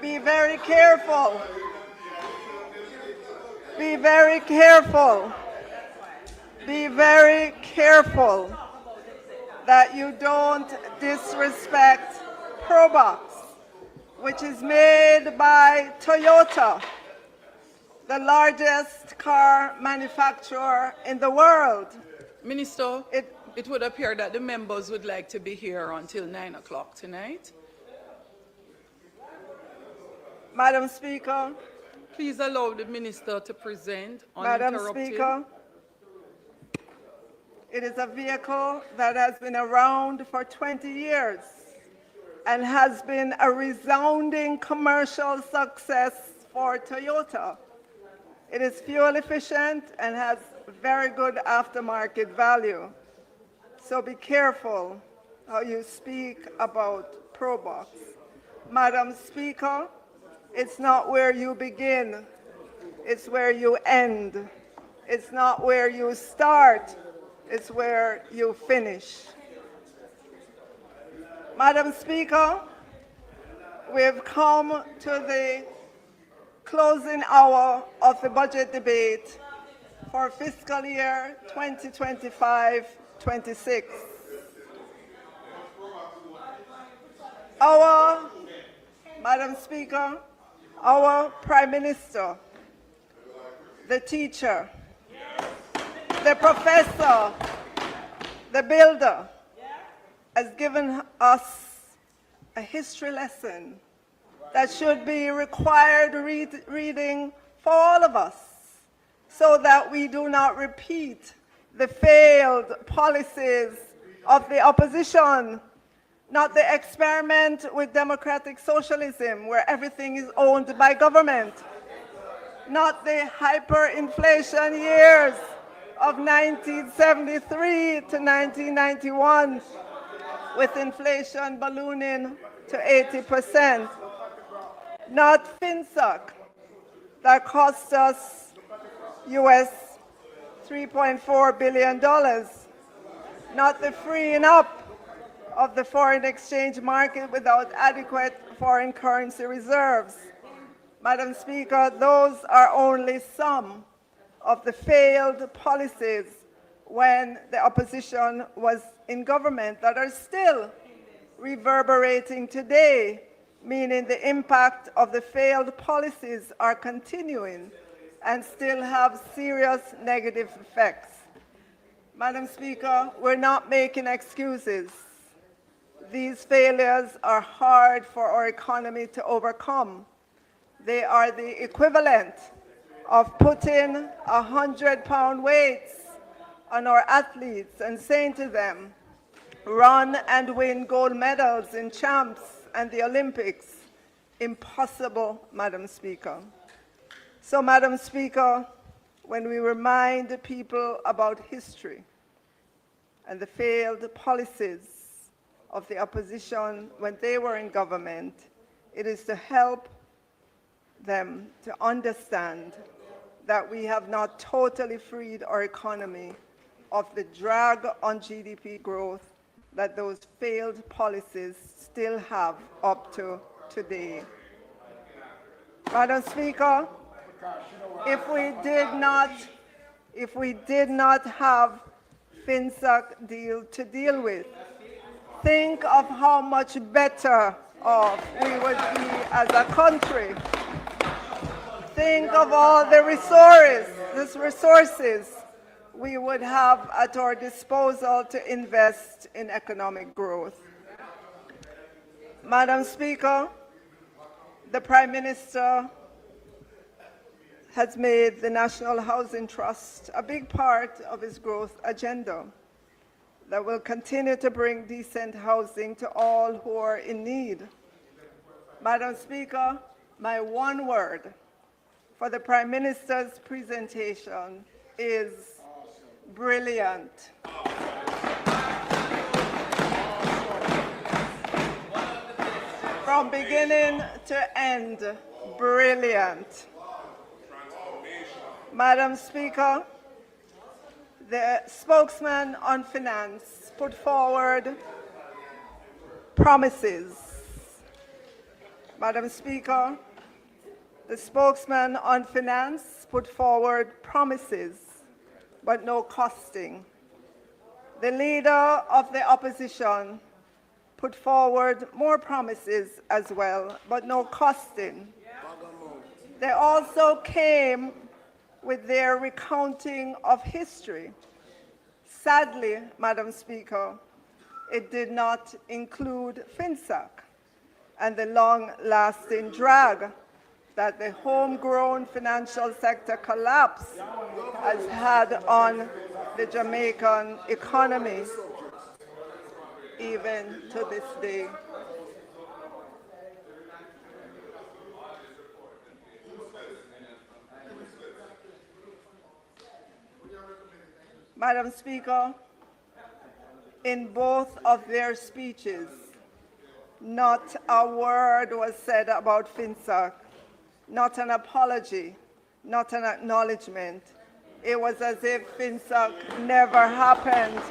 Speaker 5: Be very careful. Be very careful. Be very careful that you don't disrespect Pro Box, which is made by Toyota, the largest car manufacturer in the world.
Speaker 1: Minister, it would appear that the members would like to be here until 9 o'clock tonight.
Speaker 5: Madam Speaker.
Speaker 1: Please allow the minister to present
Speaker 5: Madam
Speaker 1: uninterrupted.
Speaker 5: Speaker, it is a vehicle that has been around for 20 years and has been a resounding commercial success for Toyota. It is fuel efficient and has very good aftermarket value. So be careful how you speak about Pro Box. Madam Speaker, it's not where you begin, it's where you end. It's not where you start, it's where you finish. Madam Speaker, we've come to the closing hour of the budget debate for fiscal year 2025-26. Madam Speaker, our Prime Minister, the teacher, the professor, the builder, has given us a history lesson that should be required reading for all of us so that we do not repeat the failed policies of the opposition, not the experiment with democratic socialism where everything is owned by government, not the hyperinflation years of 1973 to 1991 with inflation ballooning to 80%, not FinSoc that cost us US $3.4 billion, not the freeing up of the foreign exchange market without adequate foreign currency reserves. Madam Speaker, those are only some of the failed policies when the opposition was in government that are still reverberating today, meaning the impact of the failed policies are continuing and still have serious negative effects. Madam Speaker, we're not making excuses. These failures are hard for our economy to overcome. They are the equivalent of putting 100-pound weights on our athletes and saying to them, run and win gold medals in champs and the Olympics. Impossible, Madam Speaker. So, Madam Speaker, when we remind people about history and the failed policies of the opposition when they were in government, it is to help them to understand that we have not totally freed our economy of the drag on GDP growth that those failed policies still have up to today. Madam Speaker, if we did not have FinSoc deal to deal with, think of how much better off we would be as a country. think of all the resources we would have at our disposal to invest in economic growth. Madam Speaker, the Prime Minister has made the National Housing Trust a big part of his growth agenda that will continue to bring decent housing to all who are in need. Madam Speaker, my one word for the Prime Minister's presentation is brilliant. From beginning to end, brilliant. Madam Speaker, the spokesman on finance put forward promises. Madam Speaker, the spokesman on finance put forward promises, but no costing. The leader of the opposition put forward more promises as well, but no costing. They also came with their recounting of history. Sadly, Madam Speaker, it did not include FinSAC and the long-lasting drag that the homegrown financial sector collapse has had on the Jamaican economy, even to this day. Madam Speaker, in both of their speeches, not a word was said about FinSAC, not an apology, not an acknowledgement. It was as if FinSAC never happened.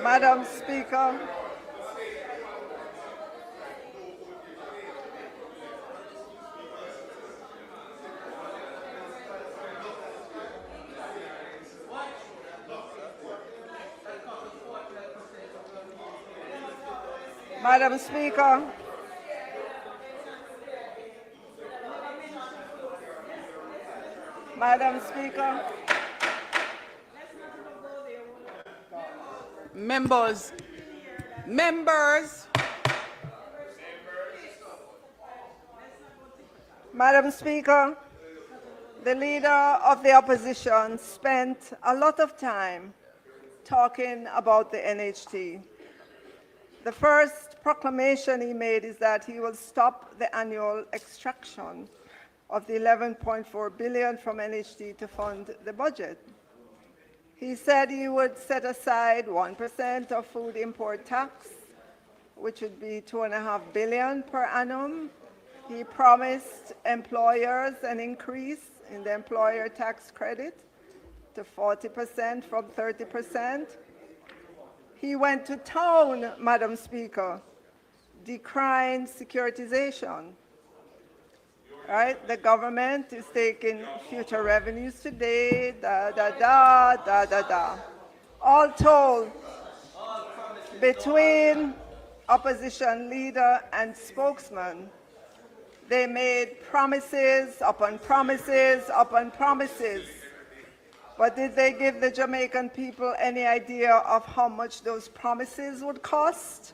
Speaker 5: Madam Speaker, Madam Speaker, Madam Speaker,
Speaker 1: Members,
Speaker 5: Madam Speaker, the leader of the opposition spent a lot of time talking about the NHT. The first proclamation he made is that he will stop the annual extraction of the 11.4 billion from NHT to fund the budget. He said he would set aside 1% of food import tax, which would be 2.5 billion per annum. He promised employers an increase in the employer tax credit to 40% from 30%. He went to town, Madam Speaker, decrying securitization. Right? The government is taking future revenues today, All told, between opposition leader and spokesman, they made promises upon promises upon promises. But did they give the Jamaican people any idea of how much those promises would cost?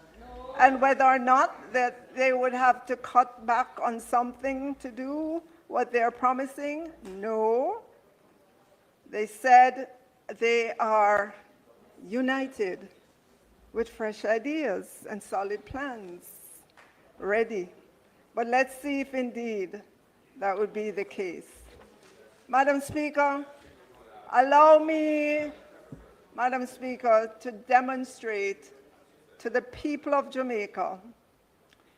Speaker 5: And whether or not that they would have to cut back on something to do what they're promising? No. They said they are united with fresh ideas and solid plans, ready. But let's see if indeed that would be the case. Madam Speaker, allow me, Madam Speaker, to demonstrate to the people of Jamaica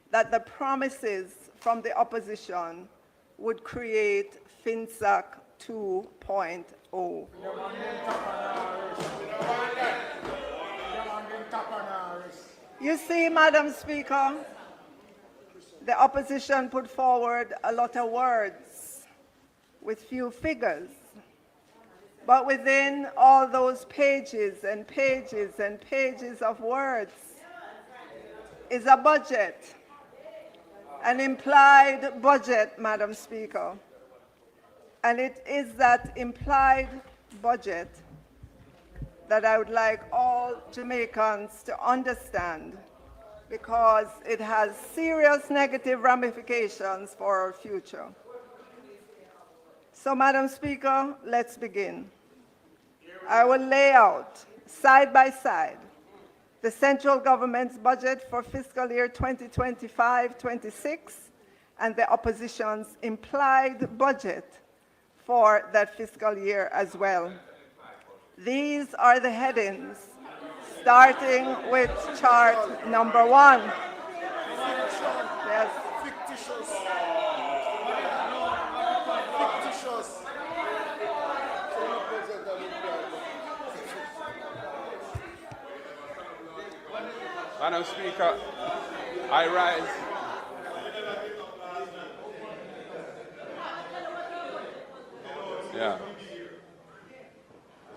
Speaker 5: that the promises from the opposition would create FinSAC 2.0. You see, Madam Speaker, the opposition put forward a lot of words with few figures. But within all those pages and pages and pages of words is a budget. an implied budget, Madam Speaker. And it is that implied budget that I would like all Jamaicans to understand, because it has serious negative ramifications for our future. So, Madam Speaker, let's begin. I will lay out, side by side, the central government's budget for fiscal year 2025-26 and the opposition's implied budget for that fiscal year as well. These are the headings, starting with chart number 1. Yes.
Speaker 9: Madam Speaker, I rise. Yeah.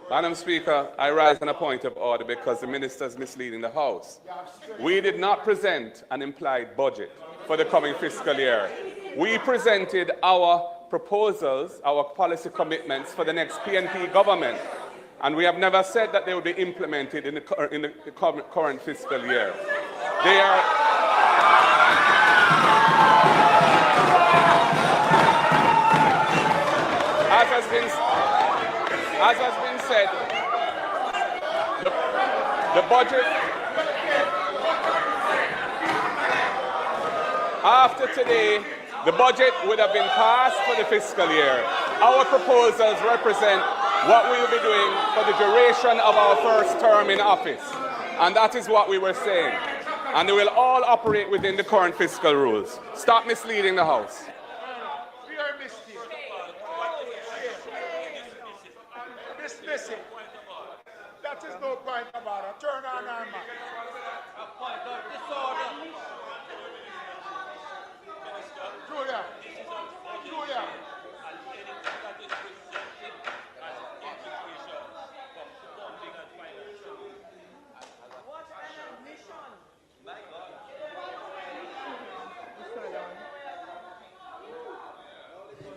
Speaker 9: Madam Speaker, I rise on a point of order because the minister is misleading the House. We did not present an implied budget for the coming fiscal year. We presented our proposals, our policy commitments for the next PNP government. And we have never said that they will be implemented in the current fiscal year. They are... As has been said, the budget, after today, the budget would have been passed for the fiscal year. Our proposals represent what we will be doing for the duration of our first term in office. And that is what we were saying. And they will all operate within the current fiscal rules. Stop misleading the House.
Speaker 10: Dismiss it. That is no point about it. Turn on our mic. Julia. Julia.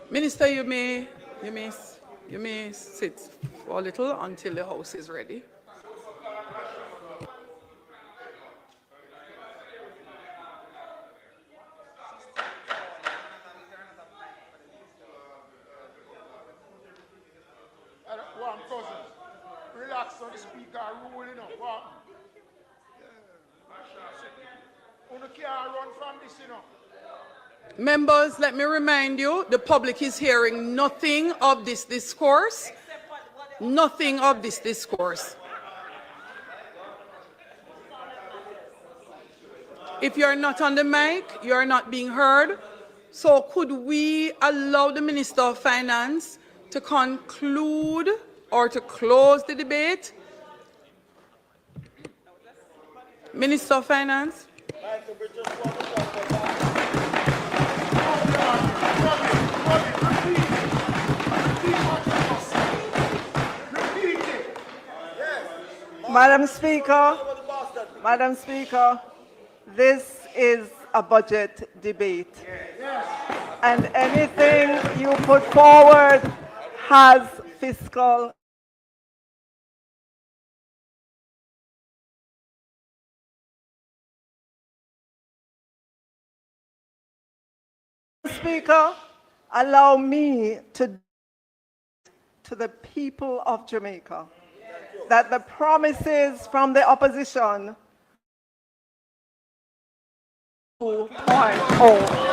Speaker 1: Minister, you may sit for a little until the House is ready.
Speaker 10: One cousin. Relax on the speaker rule, you know. One. You can't run from this, you know.
Speaker 1: Members, let me remind you, the public is hearing nothing of this discourse. Nothing of this discourse. If you're not on the mic, you're not being heard. So could we allow the Minister of Finance to conclude or to close the debate? Minister of Finance.
Speaker 5: Madam Speaker, this is a budget debate. And anything you put forward has fiscal. Speaker, allow me to the people of Jamaica that the promises from the opposition 2.0.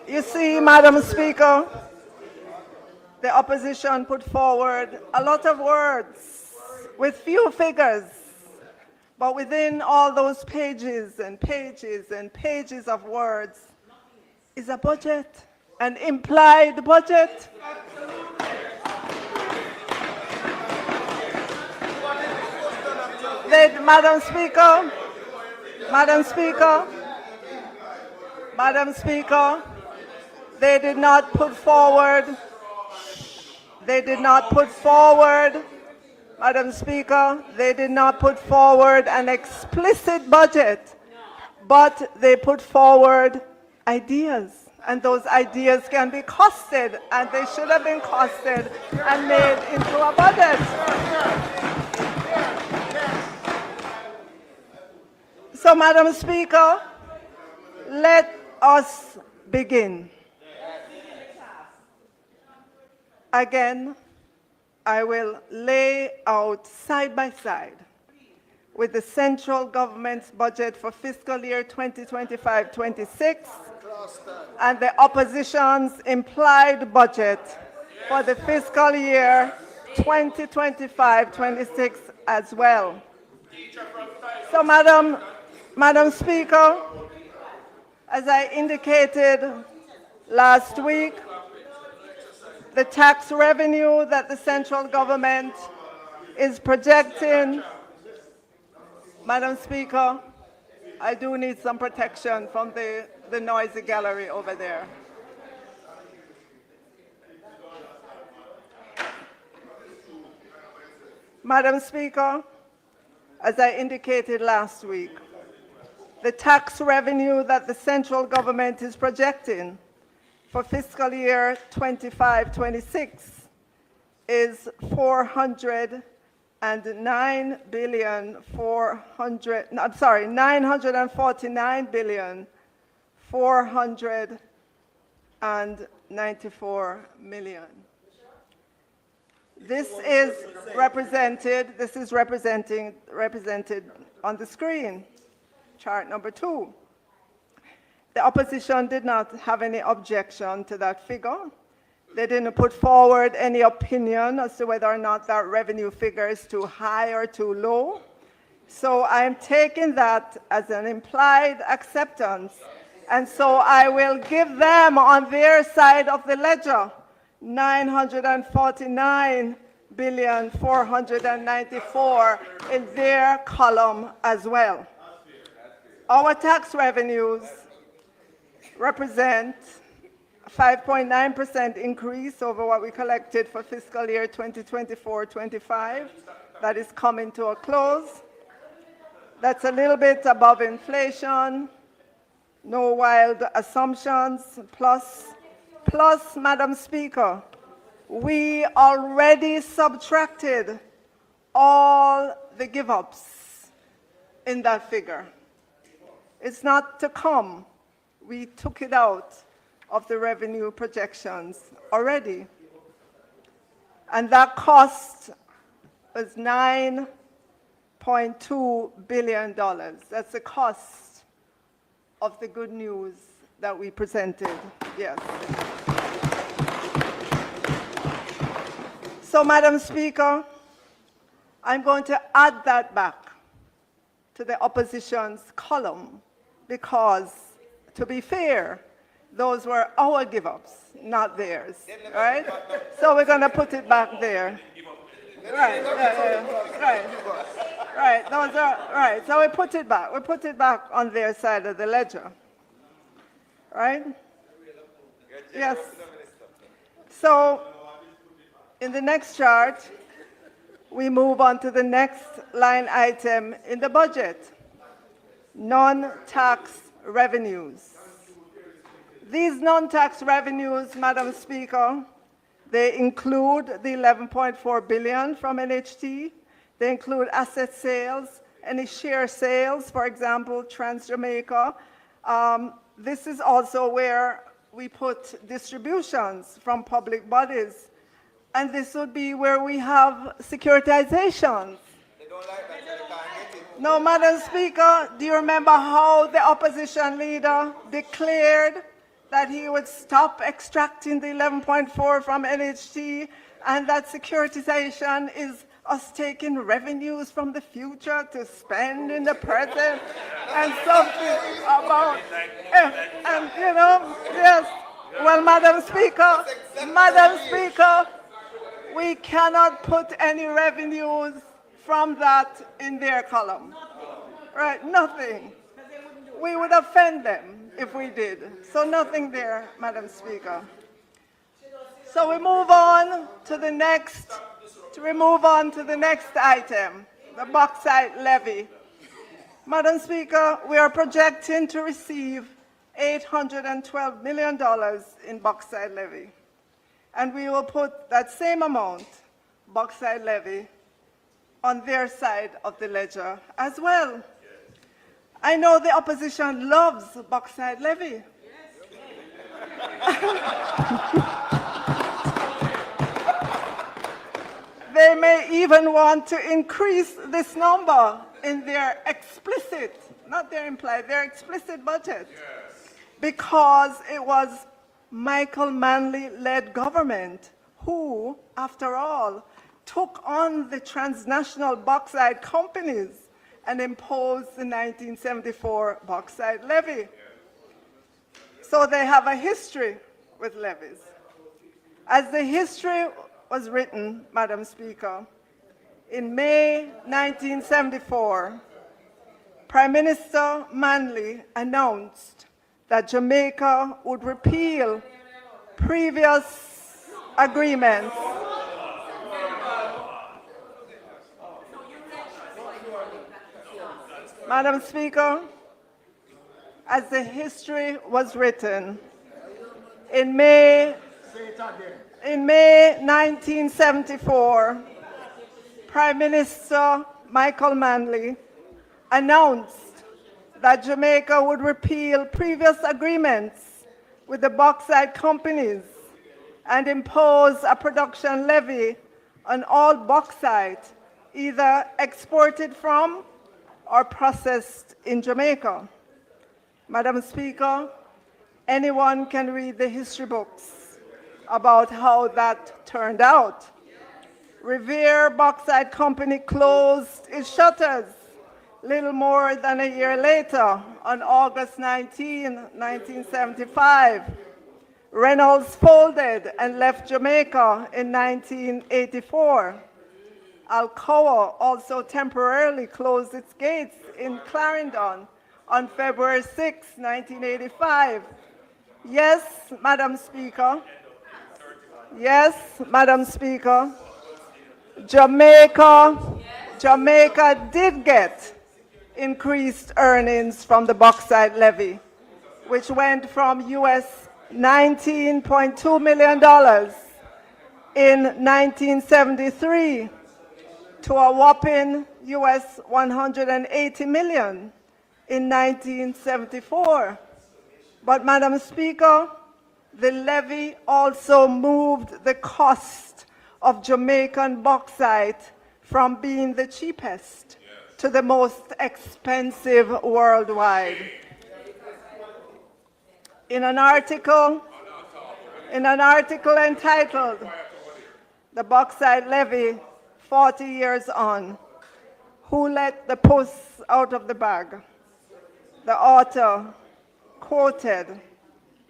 Speaker 5: You see, Madam Speaker, the opposition put forward a lot of words with few figures. But within all those pages and pages and pages of words is a budget, an implied budget. Madam Speaker, they did not put forward They did not put forward, Madam Speaker, they did not put forward an explicit budget, but they put forward ideas. And those ideas can be costed, and they should have been costed and made into a budget. So, Madam Speaker, let us begin. Again, I will lay out side by side with the central government's budget for fiscal year 2025-26 and the opposition's implied budget for the fiscal year 2025-26 as well. So, Madam Speaker, as I indicated last week, the tax revenue that the central government is projecting, Madam Speaker, I do need some protection from the noisy gallery over there. Madam Speaker, as I indicated last week, the tax revenue that the central government is projecting for fiscal year 25-26 is 949 billion 494 million. This is represented on the screen, chart number 2. The opposition did not have any objection to that figure. They didn't put forward any opinion as to whether or not that revenue figure is too high or too low. So I'm taking that as an implied acceptance. And so I will give them on their side of the ledger 949 billion 494 in their column as well. Our tax revenues represent a 5.9% increase over what we collected for fiscal year 2024-25. That is coming to a close. That's a little bit above inflation, no wild assumptions, plus, Madam Speaker, we already subtracted all the give-ups in that figure. It's not to come. We took it out of the revenue projections already. And that cost was $9.2 billion. That's the cost of the good news that we presented, yes. So, Madam Speaker, I'm going to add that back to the opposition's column because, to be fair, those were our give-ups, not theirs, right? So we're going to put it back there. Right, those are, right, so we put it back. We put it back on their side of the ledger, right? Yes. So, in the next chart, we move on to the next line item in the budget, non-tax revenues. These non-tax revenues, Madam Speaker, they include the 11.4 billion from NHT. They include asset sales, any share sales, for example, Trans-Jamaica. This is also where we put distributions from public bodies. And this would be where we have securitizations. They don't like that, so they can't get it. No, Madam Speaker, do you remember how the opposition leader declared that he would stop extracting the 11.4 from NHT, and that securitization is us taking revenues from the future to spend in the present, and something about, and you know, yes. Well, Madam Speaker, we cannot put any revenues from that in their column. Right, nothing. We would offend them if we did. So nothing there, Madam Speaker. So we move on to the next, item, the bauxite levy. Madam Speaker, we are projecting to receive $812 million in bauxite levy. And we will put that same amount, bauxite levy, on their side of the ledger as well. I know the opposition loves bauxite levy. They may even want to increase this number in their explicit, not their implied, their explicit budget. Yes. Because it was Michael Manley-led government who, after all, took on the transnational bauxite companies and imposed the 1974 bauxite levy. So they have a history with levies. As the history was written, Madam Speaker, in May 1974, Prime Minister Manley announced that Jamaica would repeal previous agreements Madam Speaker, as the history was written, in May 1974, Prime Minister Michael Manley announced that Jamaica would repeal previous agreements with the bauxite companies and impose a production levy on all bauxite either exported from or processed in Jamaica. Madam Speaker, anyone can read the history books about how that turned out. Revere Bauxite Company closed its shutters little more than a year later on August 19, 1975. Reynolds folded and left Jamaica in 1984. Alcoa also temporarily closed its gates in Clarendon on February 6, 1985. Yes, Madam Speaker. Yes, Madam Speaker. Jamaica did get increased earnings from the bauxite levy, which went from US $19.2 million in 1973 to a whopping US $180 million in 1974. But, Madam Speaker, the levy also moved the cost of Jamaican bauxite from being the cheapest to the most expensive worldwide. In an article entitled "The Bauxite Levy 40 Years On, Who Let the Puss Out of the Bag?" the author quoted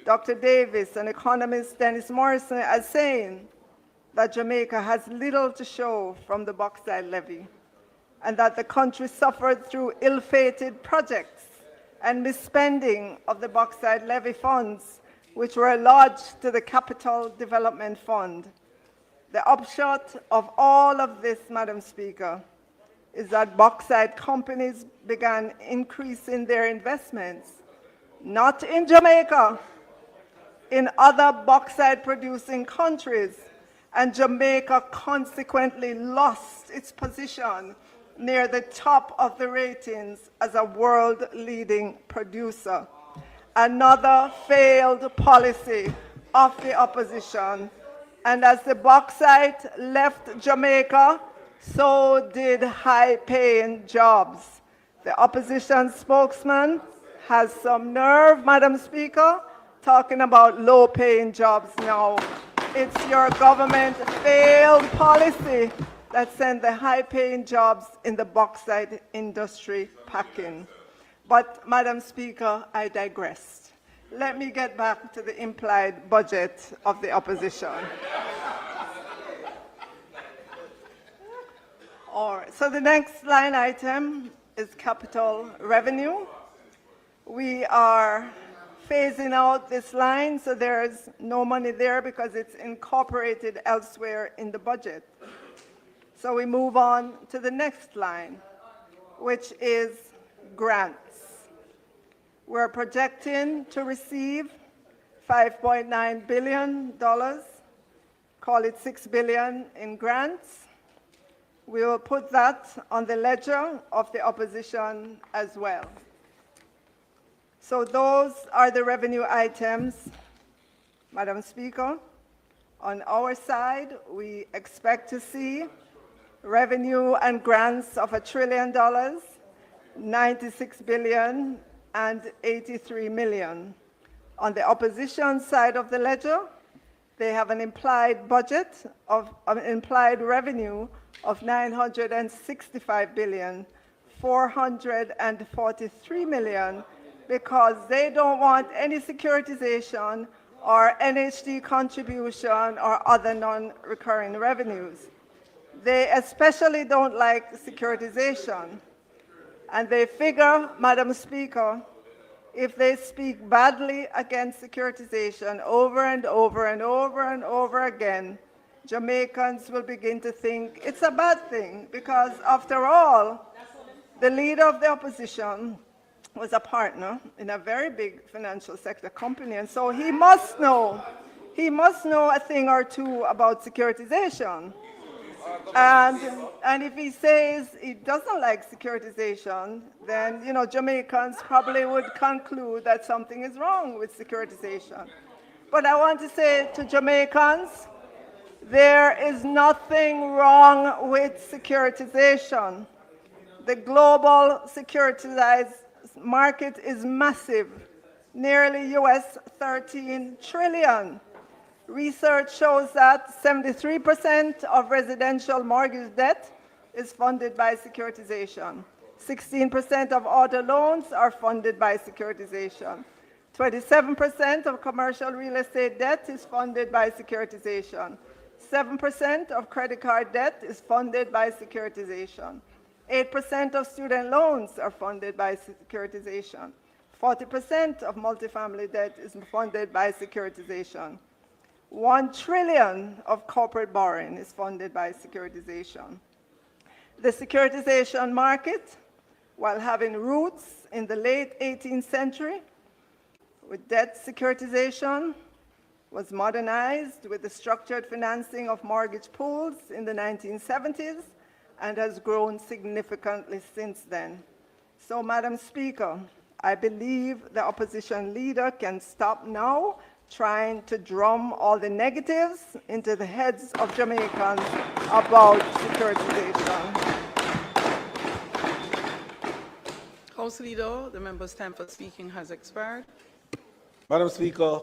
Speaker 5: Dr. Davis and economist Dennis Morrison as saying that Jamaica has little to show from the bauxite levy, and that the country suffered through ill-fated projects and misspending of the bauxite levy funds, which were lodged to the Capital Development Fund. The upshot of all of this, Madam Speaker, is that bauxite companies began increasing their investments, not in Jamaica, in other bauxite-producing countries, and Jamaica consequently lost its position near the top of the ratings as a world-leading producer. Another failed policy of the opposition. And as the bauxite left Jamaica, so did high-paying jobs. The opposition spokesman has some nerve, Madam Speaker, talking about low-paying jobs now. It's your government failed policy that sent the high-paying jobs in the bauxite industry packing. But, Madam Speaker, I digressed. Let me get back to the implied budget of the opposition. All right, so the next line item is capital revenue. We are phasing out this line, so there's no money there because it's incorporated elsewhere in the budget. So we move on to the next line, which is grants. We're projecting to receive $5.9 billion, call it $6 billion in grants. We will put that on the ledger of the opposition as well. So those are the revenue items, Madam Speaker. On our side, we expect to see revenue and grants of $1 trillion, 96 billion, and 83 million. On the opposition side of the ledger, they have an implied budget of an implied revenue of 965 billion, 443 million, because they don't want any securitization or NHD contribution or other non-recurring revenues. They especially don't like securitization. And they figure, Madam Speaker, if they speak badly against securitization over and over and over and over again, Jamaicans will begin to think it's a bad thing, because after all, the leader of the opposition was a partner in a very big financial sector company, and so he must know a thing or two about securitization. And if he says he doesn't like securitization, then, you know, Jamaicans probably would conclude that something is wrong with securitization. But I want to say to Jamaicans, there is nothing wrong with securitization. The global securitized market is massive, nearly US 13 trillion. Research shows that 73% of residential mortgage debt is funded by securitization. 16% of auto loans are funded by securitization. 27% of commercial real estate debt is funded by securitization. 7% of credit card debt is funded by securitization. 8% of student loans are funded by securitization. 40% of multifamily debt is funded by securitization. 1 trillion of corporate borrowing is funded by securitization. The securitization market, while having roots in the late 18th century, with debt securitization, was modernized with the structured financing of mortgage pools in the 1970s and has grown significantly since then. So, Madam Speaker, I believe the opposition leader can stop now trying to drum all the negatives into the heads of Jamaicans about securitization.
Speaker 1: House Leader, the member's time for speaking has expired.
Speaker 3: Madam Speaker,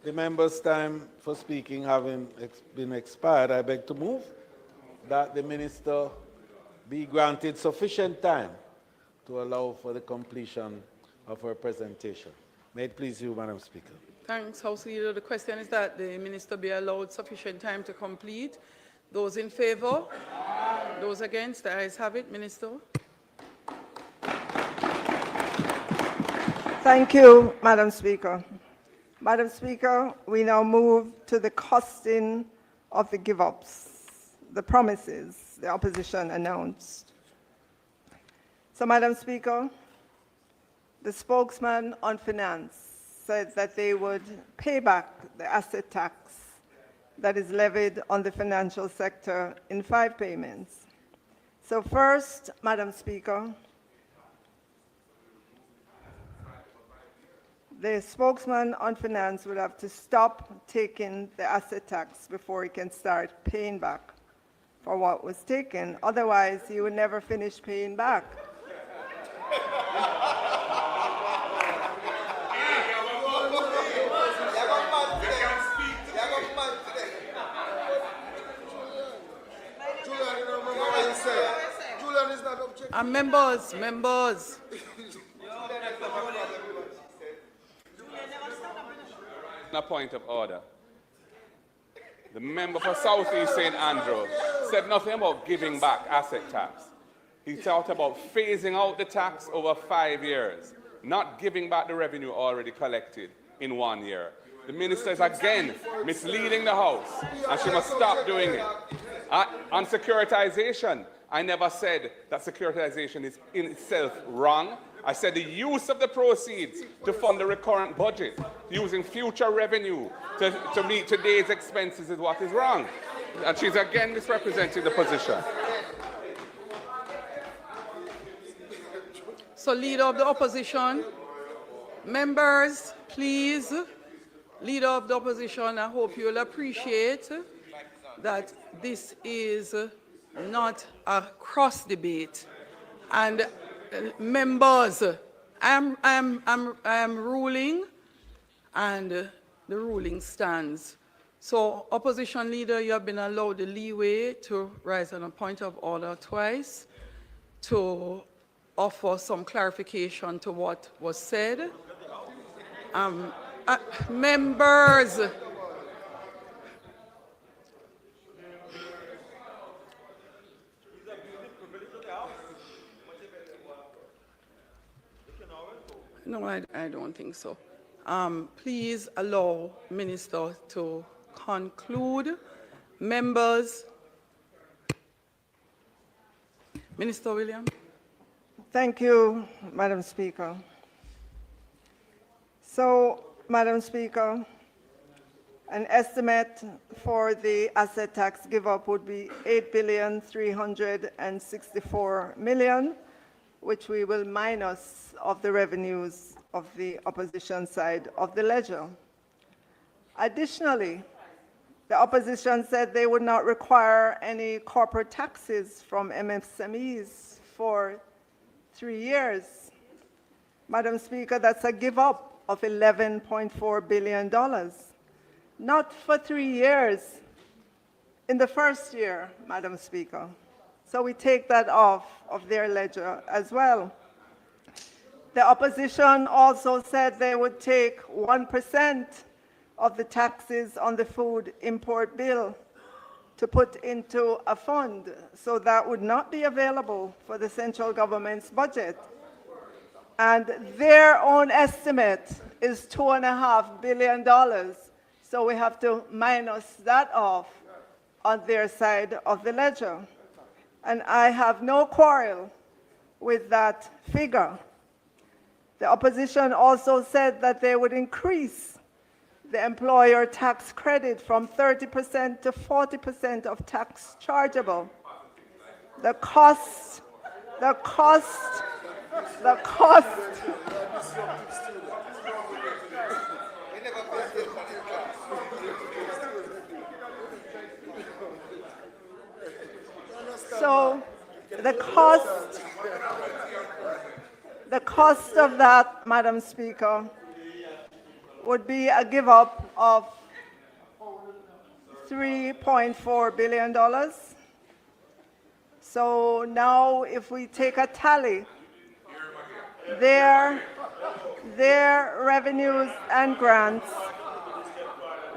Speaker 3: the member's time for speaking having been expired, I beg to move that the minister be granted sufficient time to allow for the completion of her presentation. May it please you, Madam Speaker.
Speaker 1: Thanks, House Leader. The question is that the minister be allowed sufficient time to complete. Those in favor? Those against? The ayes have it. Minister.
Speaker 5: Thank you, Madam Speaker. Madam Speaker, we now move to the costing of the give-ups, the promises the opposition announced. So, Madam Speaker, the spokesman on finance said that they would pay back the asset tax that is levied on the financial sector in 5 payments. So first, Madam Speaker, the spokesman on finance would have to stop taking the asset tax before he can start paying back for what was taken. Otherwise, he would never finish paying back.
Speaker 1: Members.
Speaker 9: A point of order. The member for South East St. Andrew said nothing about giving back asset tax. He talked about phasing out the tax over 5 years. not giving back the revenue already collected in 1 year. The minister is again misleading the House, and she must stop doing it. On securitization, I never said that securitization is in itself wrong. I said the use of the proceeds to fund the recurrent budget, using future revenue to meet today's expenses is what is wrong. And she's again misrepresenting the position.
Speaker 1: So, Leader of the Opposition, members, please, Leader of the Opposition, I hope you'll appreciate that this is not a cross debate. And members, I am ruling, and the ruling stands. So, Opposition Leader, you have been allowed the leeway to rise on a point of order twice, to offer some clarification to what was said. Members, no, I don't think so. Please allow Minister to conclude. Members, Minister Williams.
Speaker 5: Thank you, Madam Speaker. So, Madam Speaker, an estimate for the asset tax give-up would be $8,364,000,000, which we will minus of the revenues of the opposition side of the ledger. Additionally, the opposition said they would not require any corporate taxes from MSMEs for 3 years. Madam Speaker, that's a give-up of $11.4 billion. Not for 3 years, in the first year, Madam Speaker. So we take that off of their ledger as well. The opposition also said they would take 1% of the taxes on the food import bill to put into a fund, so that would not be available for the central government's budget. And their own estimate is $2.5 billion. So we have to minus that off on their side of the ledger. And I have no quarrel with that figure. The opposition also said that they would increase the employer tax credit from 30% to 40% of tax chargeable. The cost. So the cost of that, Madam Speaker, would be a give up of $3.4 billion. So now if we take a tally, their revenues and grants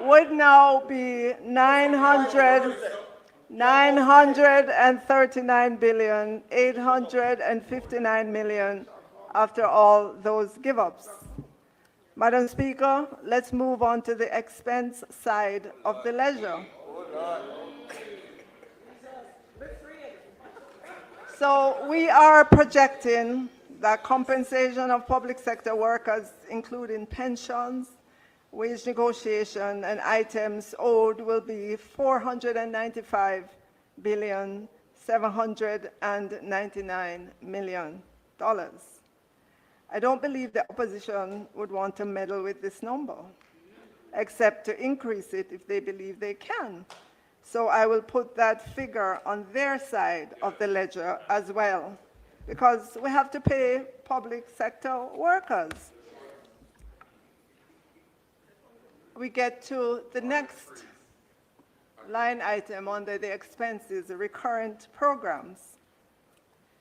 Speaker 5: would now be $939,859,000,000 after all those give-ups. Madam Speaker, let's move on to the expense side of the ledger. So we are projecting that compensation of public sector workers, including pensions, wage negotiation, and items owed, will be $495,799,000,000. I don't believe the opposition would want to meddle with this number, except to increase it if they believe they can. So I will put that figure on their side of the ledger as well, because we have to pay public sector workers. We get to the next line item under the expenses, the recurrent programs.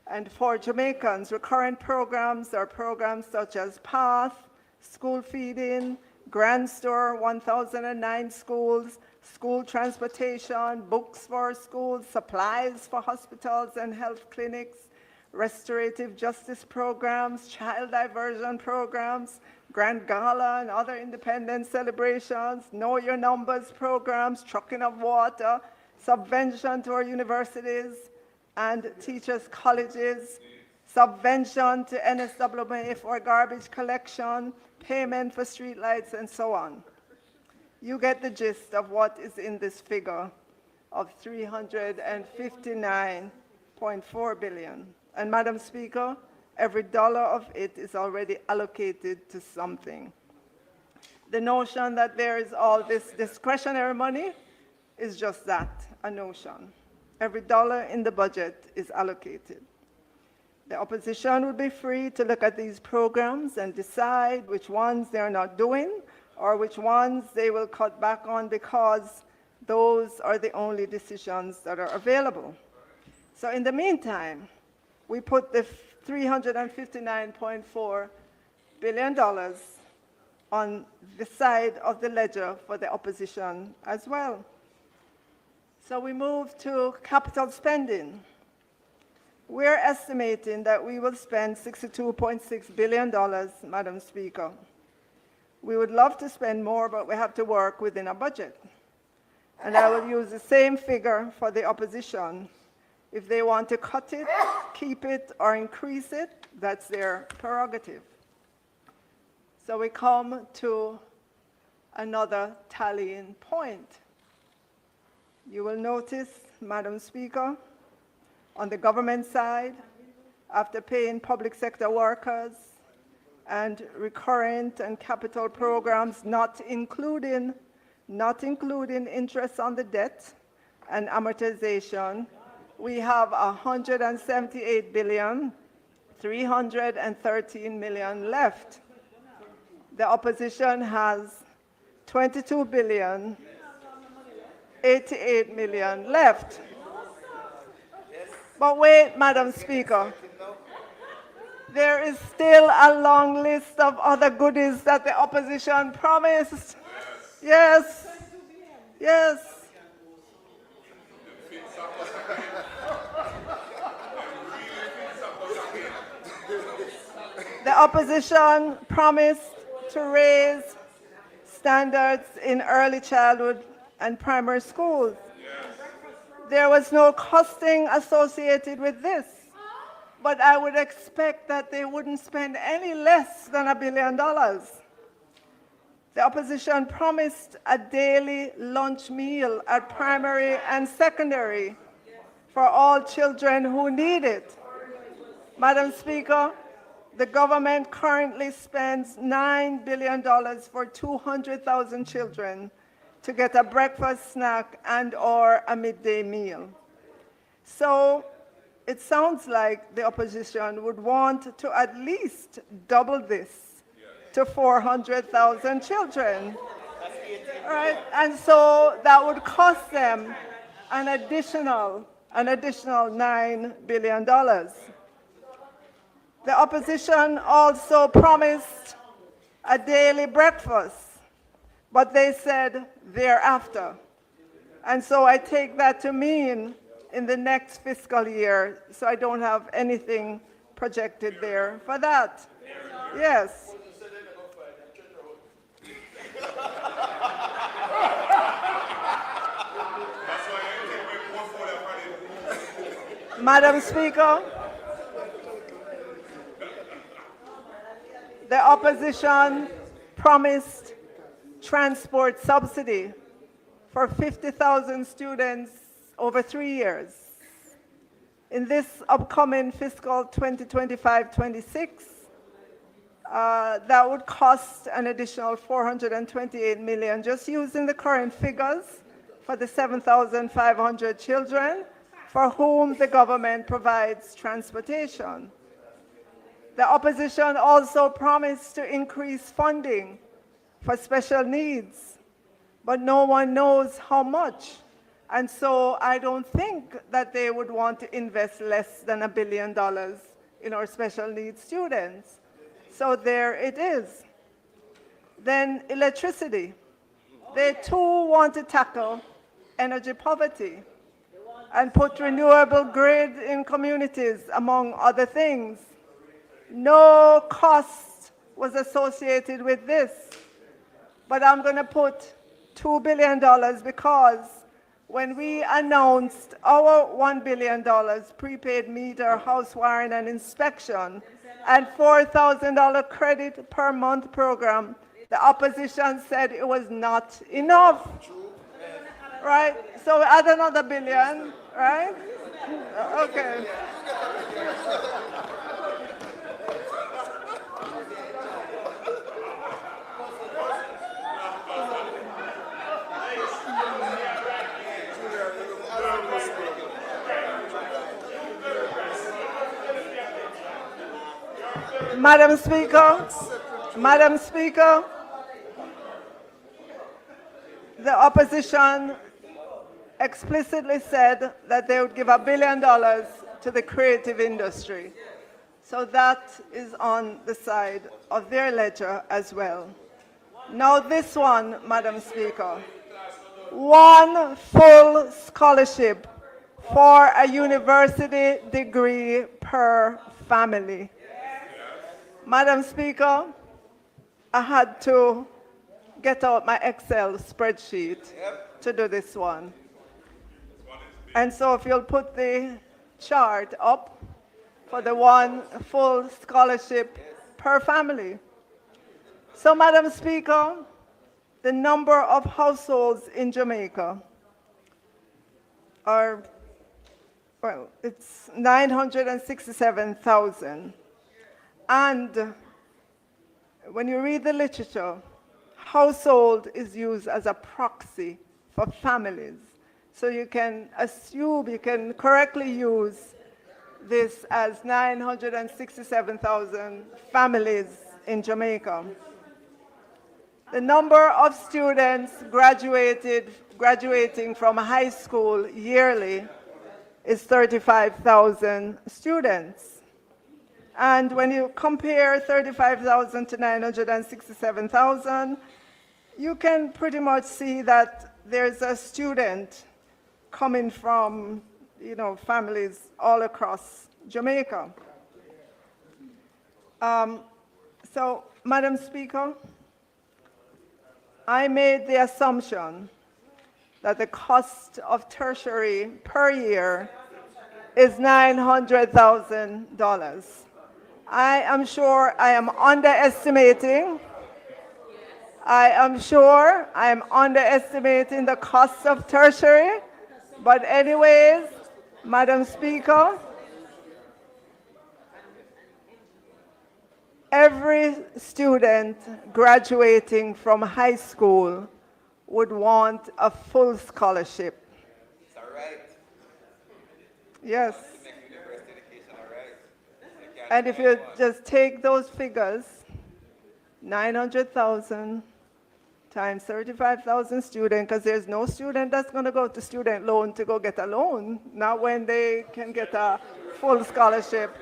Speaker 5: And for Jamaicans, recurrent programs are programs such as PATH, school feeding, Grand Store, 1,009 schools, school transportation, books for schools, supplies for hospitals and health clinics, restorative justice programs, child diversion programs, Grand Gala and other independence celebrations, Know Your Numbers programs, trucking of water, subvention to our universities and teachers' colleges, subvention to NSWA for garbage collection, payment for streetlights, and so on. You get the gist of what is in this figure of $359.4 billion. And Madam Speaker, every dollar of it is already allocated to something. The notion that there is all this discretionary money is just that, a notion. Every dollar in the budget is allocated. The opposition would be free to look at these programs and decide which ones they're not doing or which ones they will cut back on because those are the only decisions that are available. So in the meantime, we put the $359.4 billion on the side of the ledger for the opposition as well. So we move to capital spending. We're estimating that we will spend $62.6 billion, Madam Speaker. We would love to spend more, but we have to work within a budget. And I will use the same figure for the opposition. If they want to cut it, keep it, or increase it, that's their prerogative. So we come to another tallying point. You will notice, Madam Speaker, on the government side, after paying public sector workers and recurrent and capital programs, not including interest on the debt and amortization, we have $178.313 billion left. The opposition has $22.088 billion left. But wait, Madam Speaker, there is still a long list of other goodies that the opposition promised. Yes, yes. The opposition promised to raise standards in early childhood and primary schools. There was no costing associated with this, but I would expect that they wouldn't spend any less than $1 billion. The opposition promised a daily lunch meal at primary and secondary for all children who need it. Madam Speaker, the government currently spends $9 billion for 200,000 children to get a breakfast, snack, and/or a midday meal. So it sounds like the opposition would want to at least double this to 400,000 children. All right, and so that would cost them an additional $9 billion. The opposition also promised a daily breakfast, but they said thereafter. And so I take that to mean in the next fiscal year, so I don't have anything projected there for that. Yes. Madam Speaker, the opposition promised transport subsidy for 50,000 students over 3 years. In this upcoming fiscal 2025-26, that would cost an additional $428 million, just using the current figures for the 7,500 children for whom the government provides transportation. The opposition also promised to increase funding for special needs, but no one knows how much. And so I don't think that they would want to invest less than $1 billion in our special needs students. So there it is. Then electricity. They too want to tackle energy poverty. and put renewable grid in communities, among other things. No cost was associated with this, but I'm going to put $2 billion because when we announced our $1 billion prepaid meter, house wiring and inspection and $4,000 credit per month program, the opposition said it was not enough. Right? So add another billion, right? Okay. Madam Speaker, the opposition explicitly said that they would give $1 billion to the creative industry. So that is on the side of their ledger as well. Now this one, Madam Speaker, one full scholarship for a university degree per family. Madam Speaker, I had to get out my Excel spreadsheet to do this one. And so if you'll put the chart up for the one full scholarship per family. So, Madam Speaker, the number of households in Jamaica are, well, it's 967,000. And when you read the literature, household is used as a proxy for families. So you can assume, you can correctly use this as 967,000 families in Jamaica. The number of students graduating from high school yearly is 35,000 students. And when you compare 35,000 to 967,000, you can pretty much see that there's a student coming from, families all across Jamaica. So, Madam Speaker, I made the assumption that the cost of tertiary per year is $900,000. I am sure I am underestimating. I am sure I am underestimating the cost of tertiary. But anyways, Madam Speaker, every student graduating from high school would want a full scholarship.
Speaker 11: Is that right?
Speaker 5: Yes.
Speaker 11: University education, all right?
Speaker 5: And if you just take those figures, 900,000 times 35,000 students, because there's no student that's going to go to student loan to go get a loan, not when they can get a full scholarship,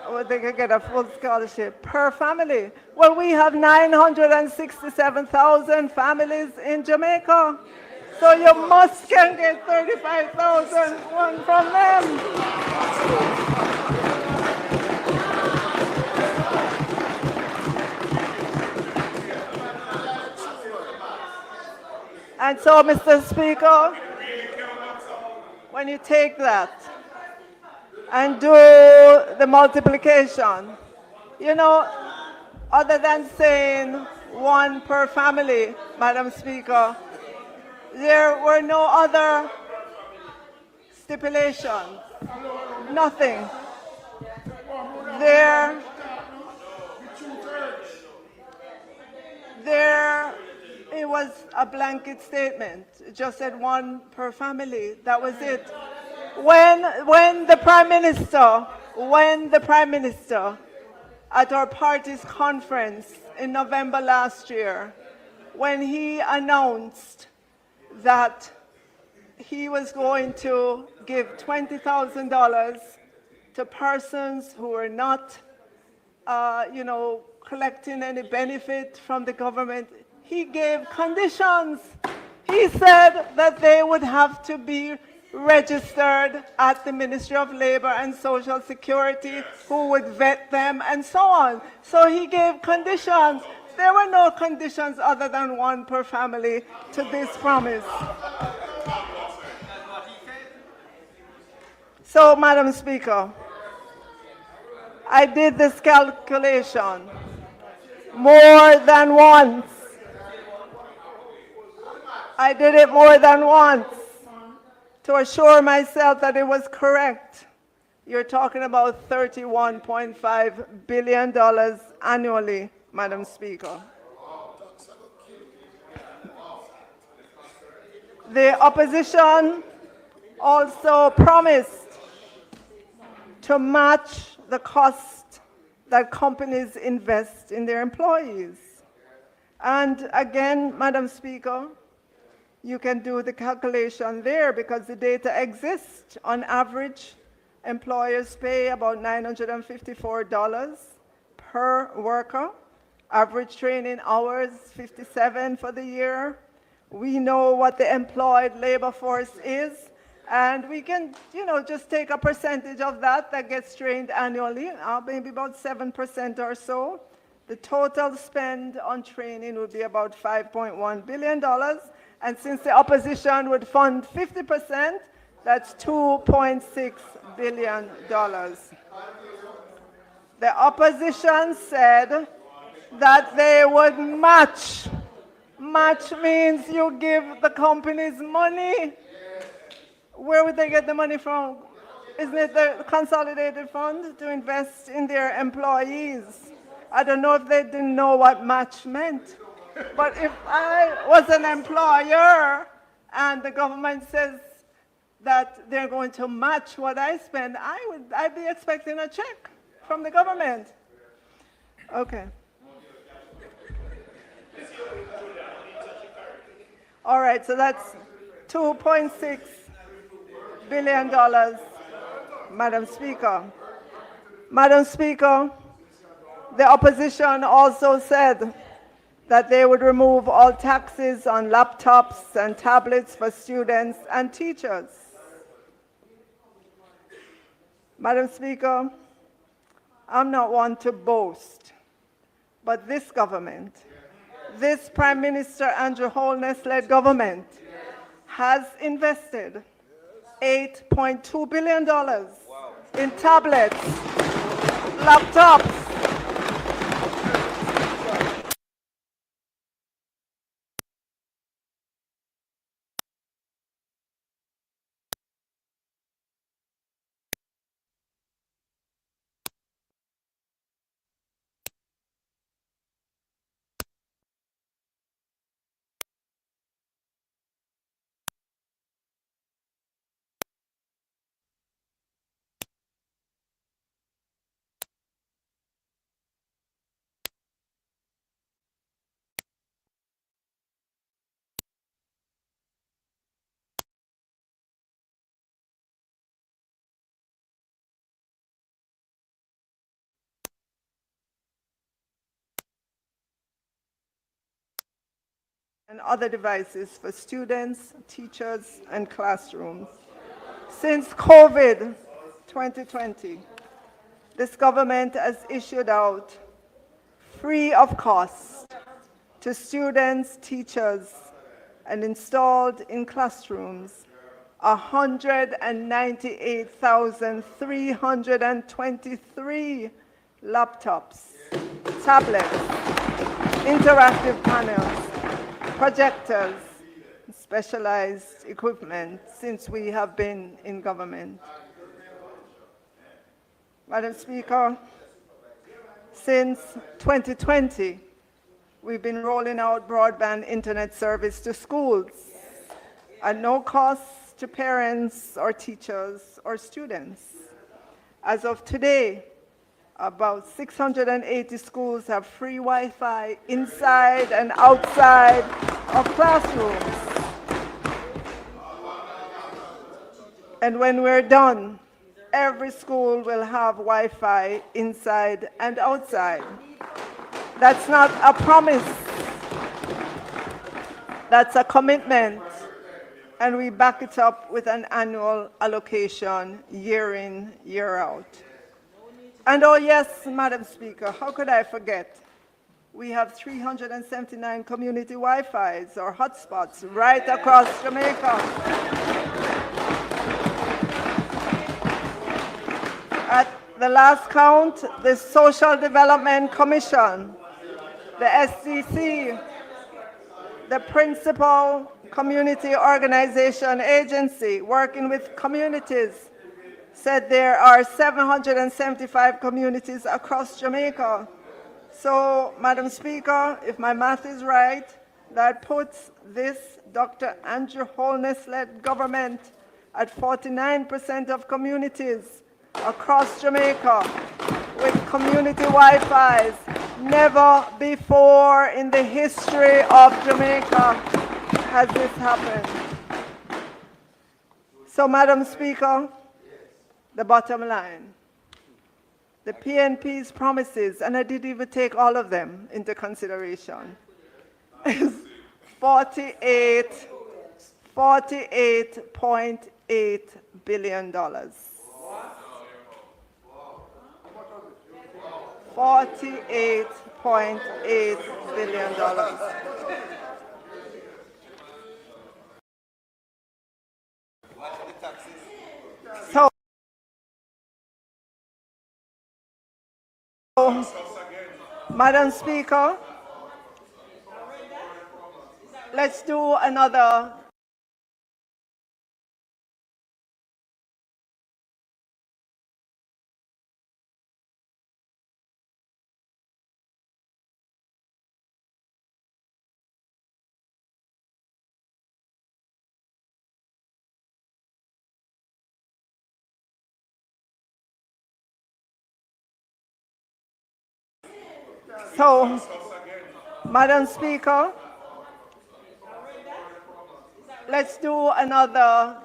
Speaker 5: or they can get a full scholarship per family. Well, we have 967,000 families in Jamaica, so you must can get 35,000 one from them. And so, Mr. Speaker, when you take that and do the multiplication, other than saying one per family, Madam Speaker, there were no other stipulations, nothing. It was a blanket statement. It just said one per family. That was it. When the Prime Minister at our party's conference in November last year, when he announced that he was going to give $20,000 to persons who were not, collecting any benefit from the government, he gave conditions. He said that they would have to be registered at the Ministry of Labor and Social Security, who would vet them and so on. So he gave conditions. There were no conditions other than one per family to this promise. So, Madam Speaker, I did this calculation more than once. I did it more than once to assure myself that it was correct. You're talking about $31.5 billion annually, Madam Speaker. The opposition also promised to match the cost that companies invest in their employees. And again, Madam Speaker, you can do the calculation there because the data exists. On average, employers pay about $954 per worker. Average training hours, 57 for the year. We know what the employed labor force is, and we can, just take a percentage of that gets trained annually, maybe about 7% or so. The total spend on training would be about $5.1 billion. And since the opposition would fund 50%, that's $2.6 billion. The opposition said that they would match. Match means you give the companies money. Where would they get the money from? Isn't it the consolidated fund to invest in their employees? I don't know if they didn't know what match meant. But if I was an employer and the government says that they're going to match what I spend, I'd be expecting a check from the government. Okay. All right, so that's $2.6 billion, Madam Speaker. Madam Speaker, the opposition also said that they would remove all taxes on laptops and tablets for students and teachers. Madam Speaker, I'm not one to boast, but this government, this Prime Minister Andrew Holness-led government has invested $8.2 billion in tablets, laptops, and other devices for students, teachers, and classrooms. Since COVID 2020, this government has issued out, free of cost, to students, teachers, and installed in classrooms 198,323 laptops, tablets, interactive panels, projectors, specialized equipment since we have been in government. Madam Speaker, since 2020, we've been rolling out broadband internet service to schools at no cost to parents or teachers or students. As of today, about 680 schools have free Wi-Fi inside and outside of classrooms. And when we're done, every school will have Wi-Fi inside and outside. That's not a promise. That's a commitment. and we back it up with an annual allocation year in, year out. And oh yes, Madam Speaker, how could I forget? We have 379 community Wi-Fis or hotspots right across Jamaica. At the last count, the Social Development Commission, the SCC, the principal community organization agency working with communities, said there are 775 communities across Jamaica. So, Madam Speaker, if my math is right, that puts this Dr. Andrew Holness-led government at 49% of communities across Jamaica with community Wi-Fis. Never before in the history of Jamaica has this happened. So, Madam Speaker, the bottom line. The PNP's promises, and I didn't even take all of them into consideration, is $48.8 billion. $48.8 billion. So, Madam Speaker, let's do another. So, Madam Speaker, let's do another.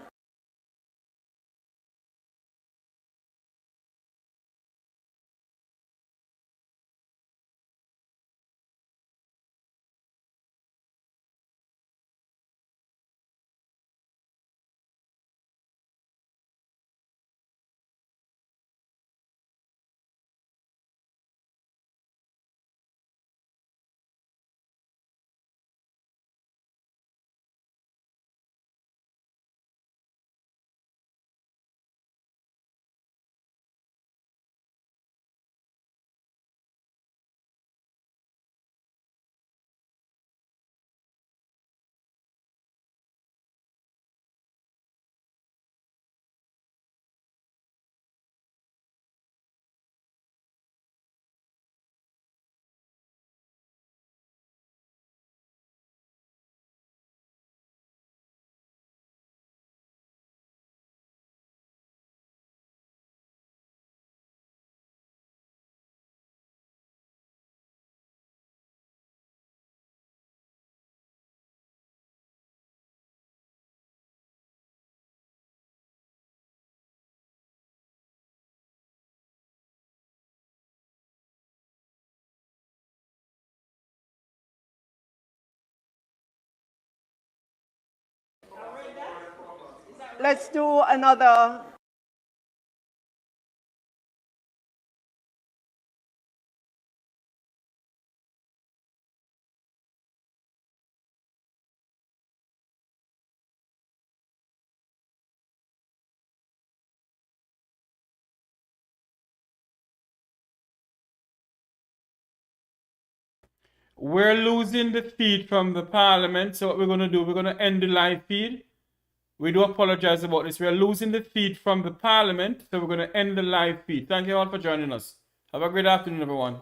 Speaker 5: Let's do another.
Speaker 12: We're losing the feed from the parliament, so what we're going to do, we're going to end the live feed. We do apologize about this. We're losing the feed from the parliament, so we're going to end the live feed. Thank you all for joining us. Have a great afternoon, everyone.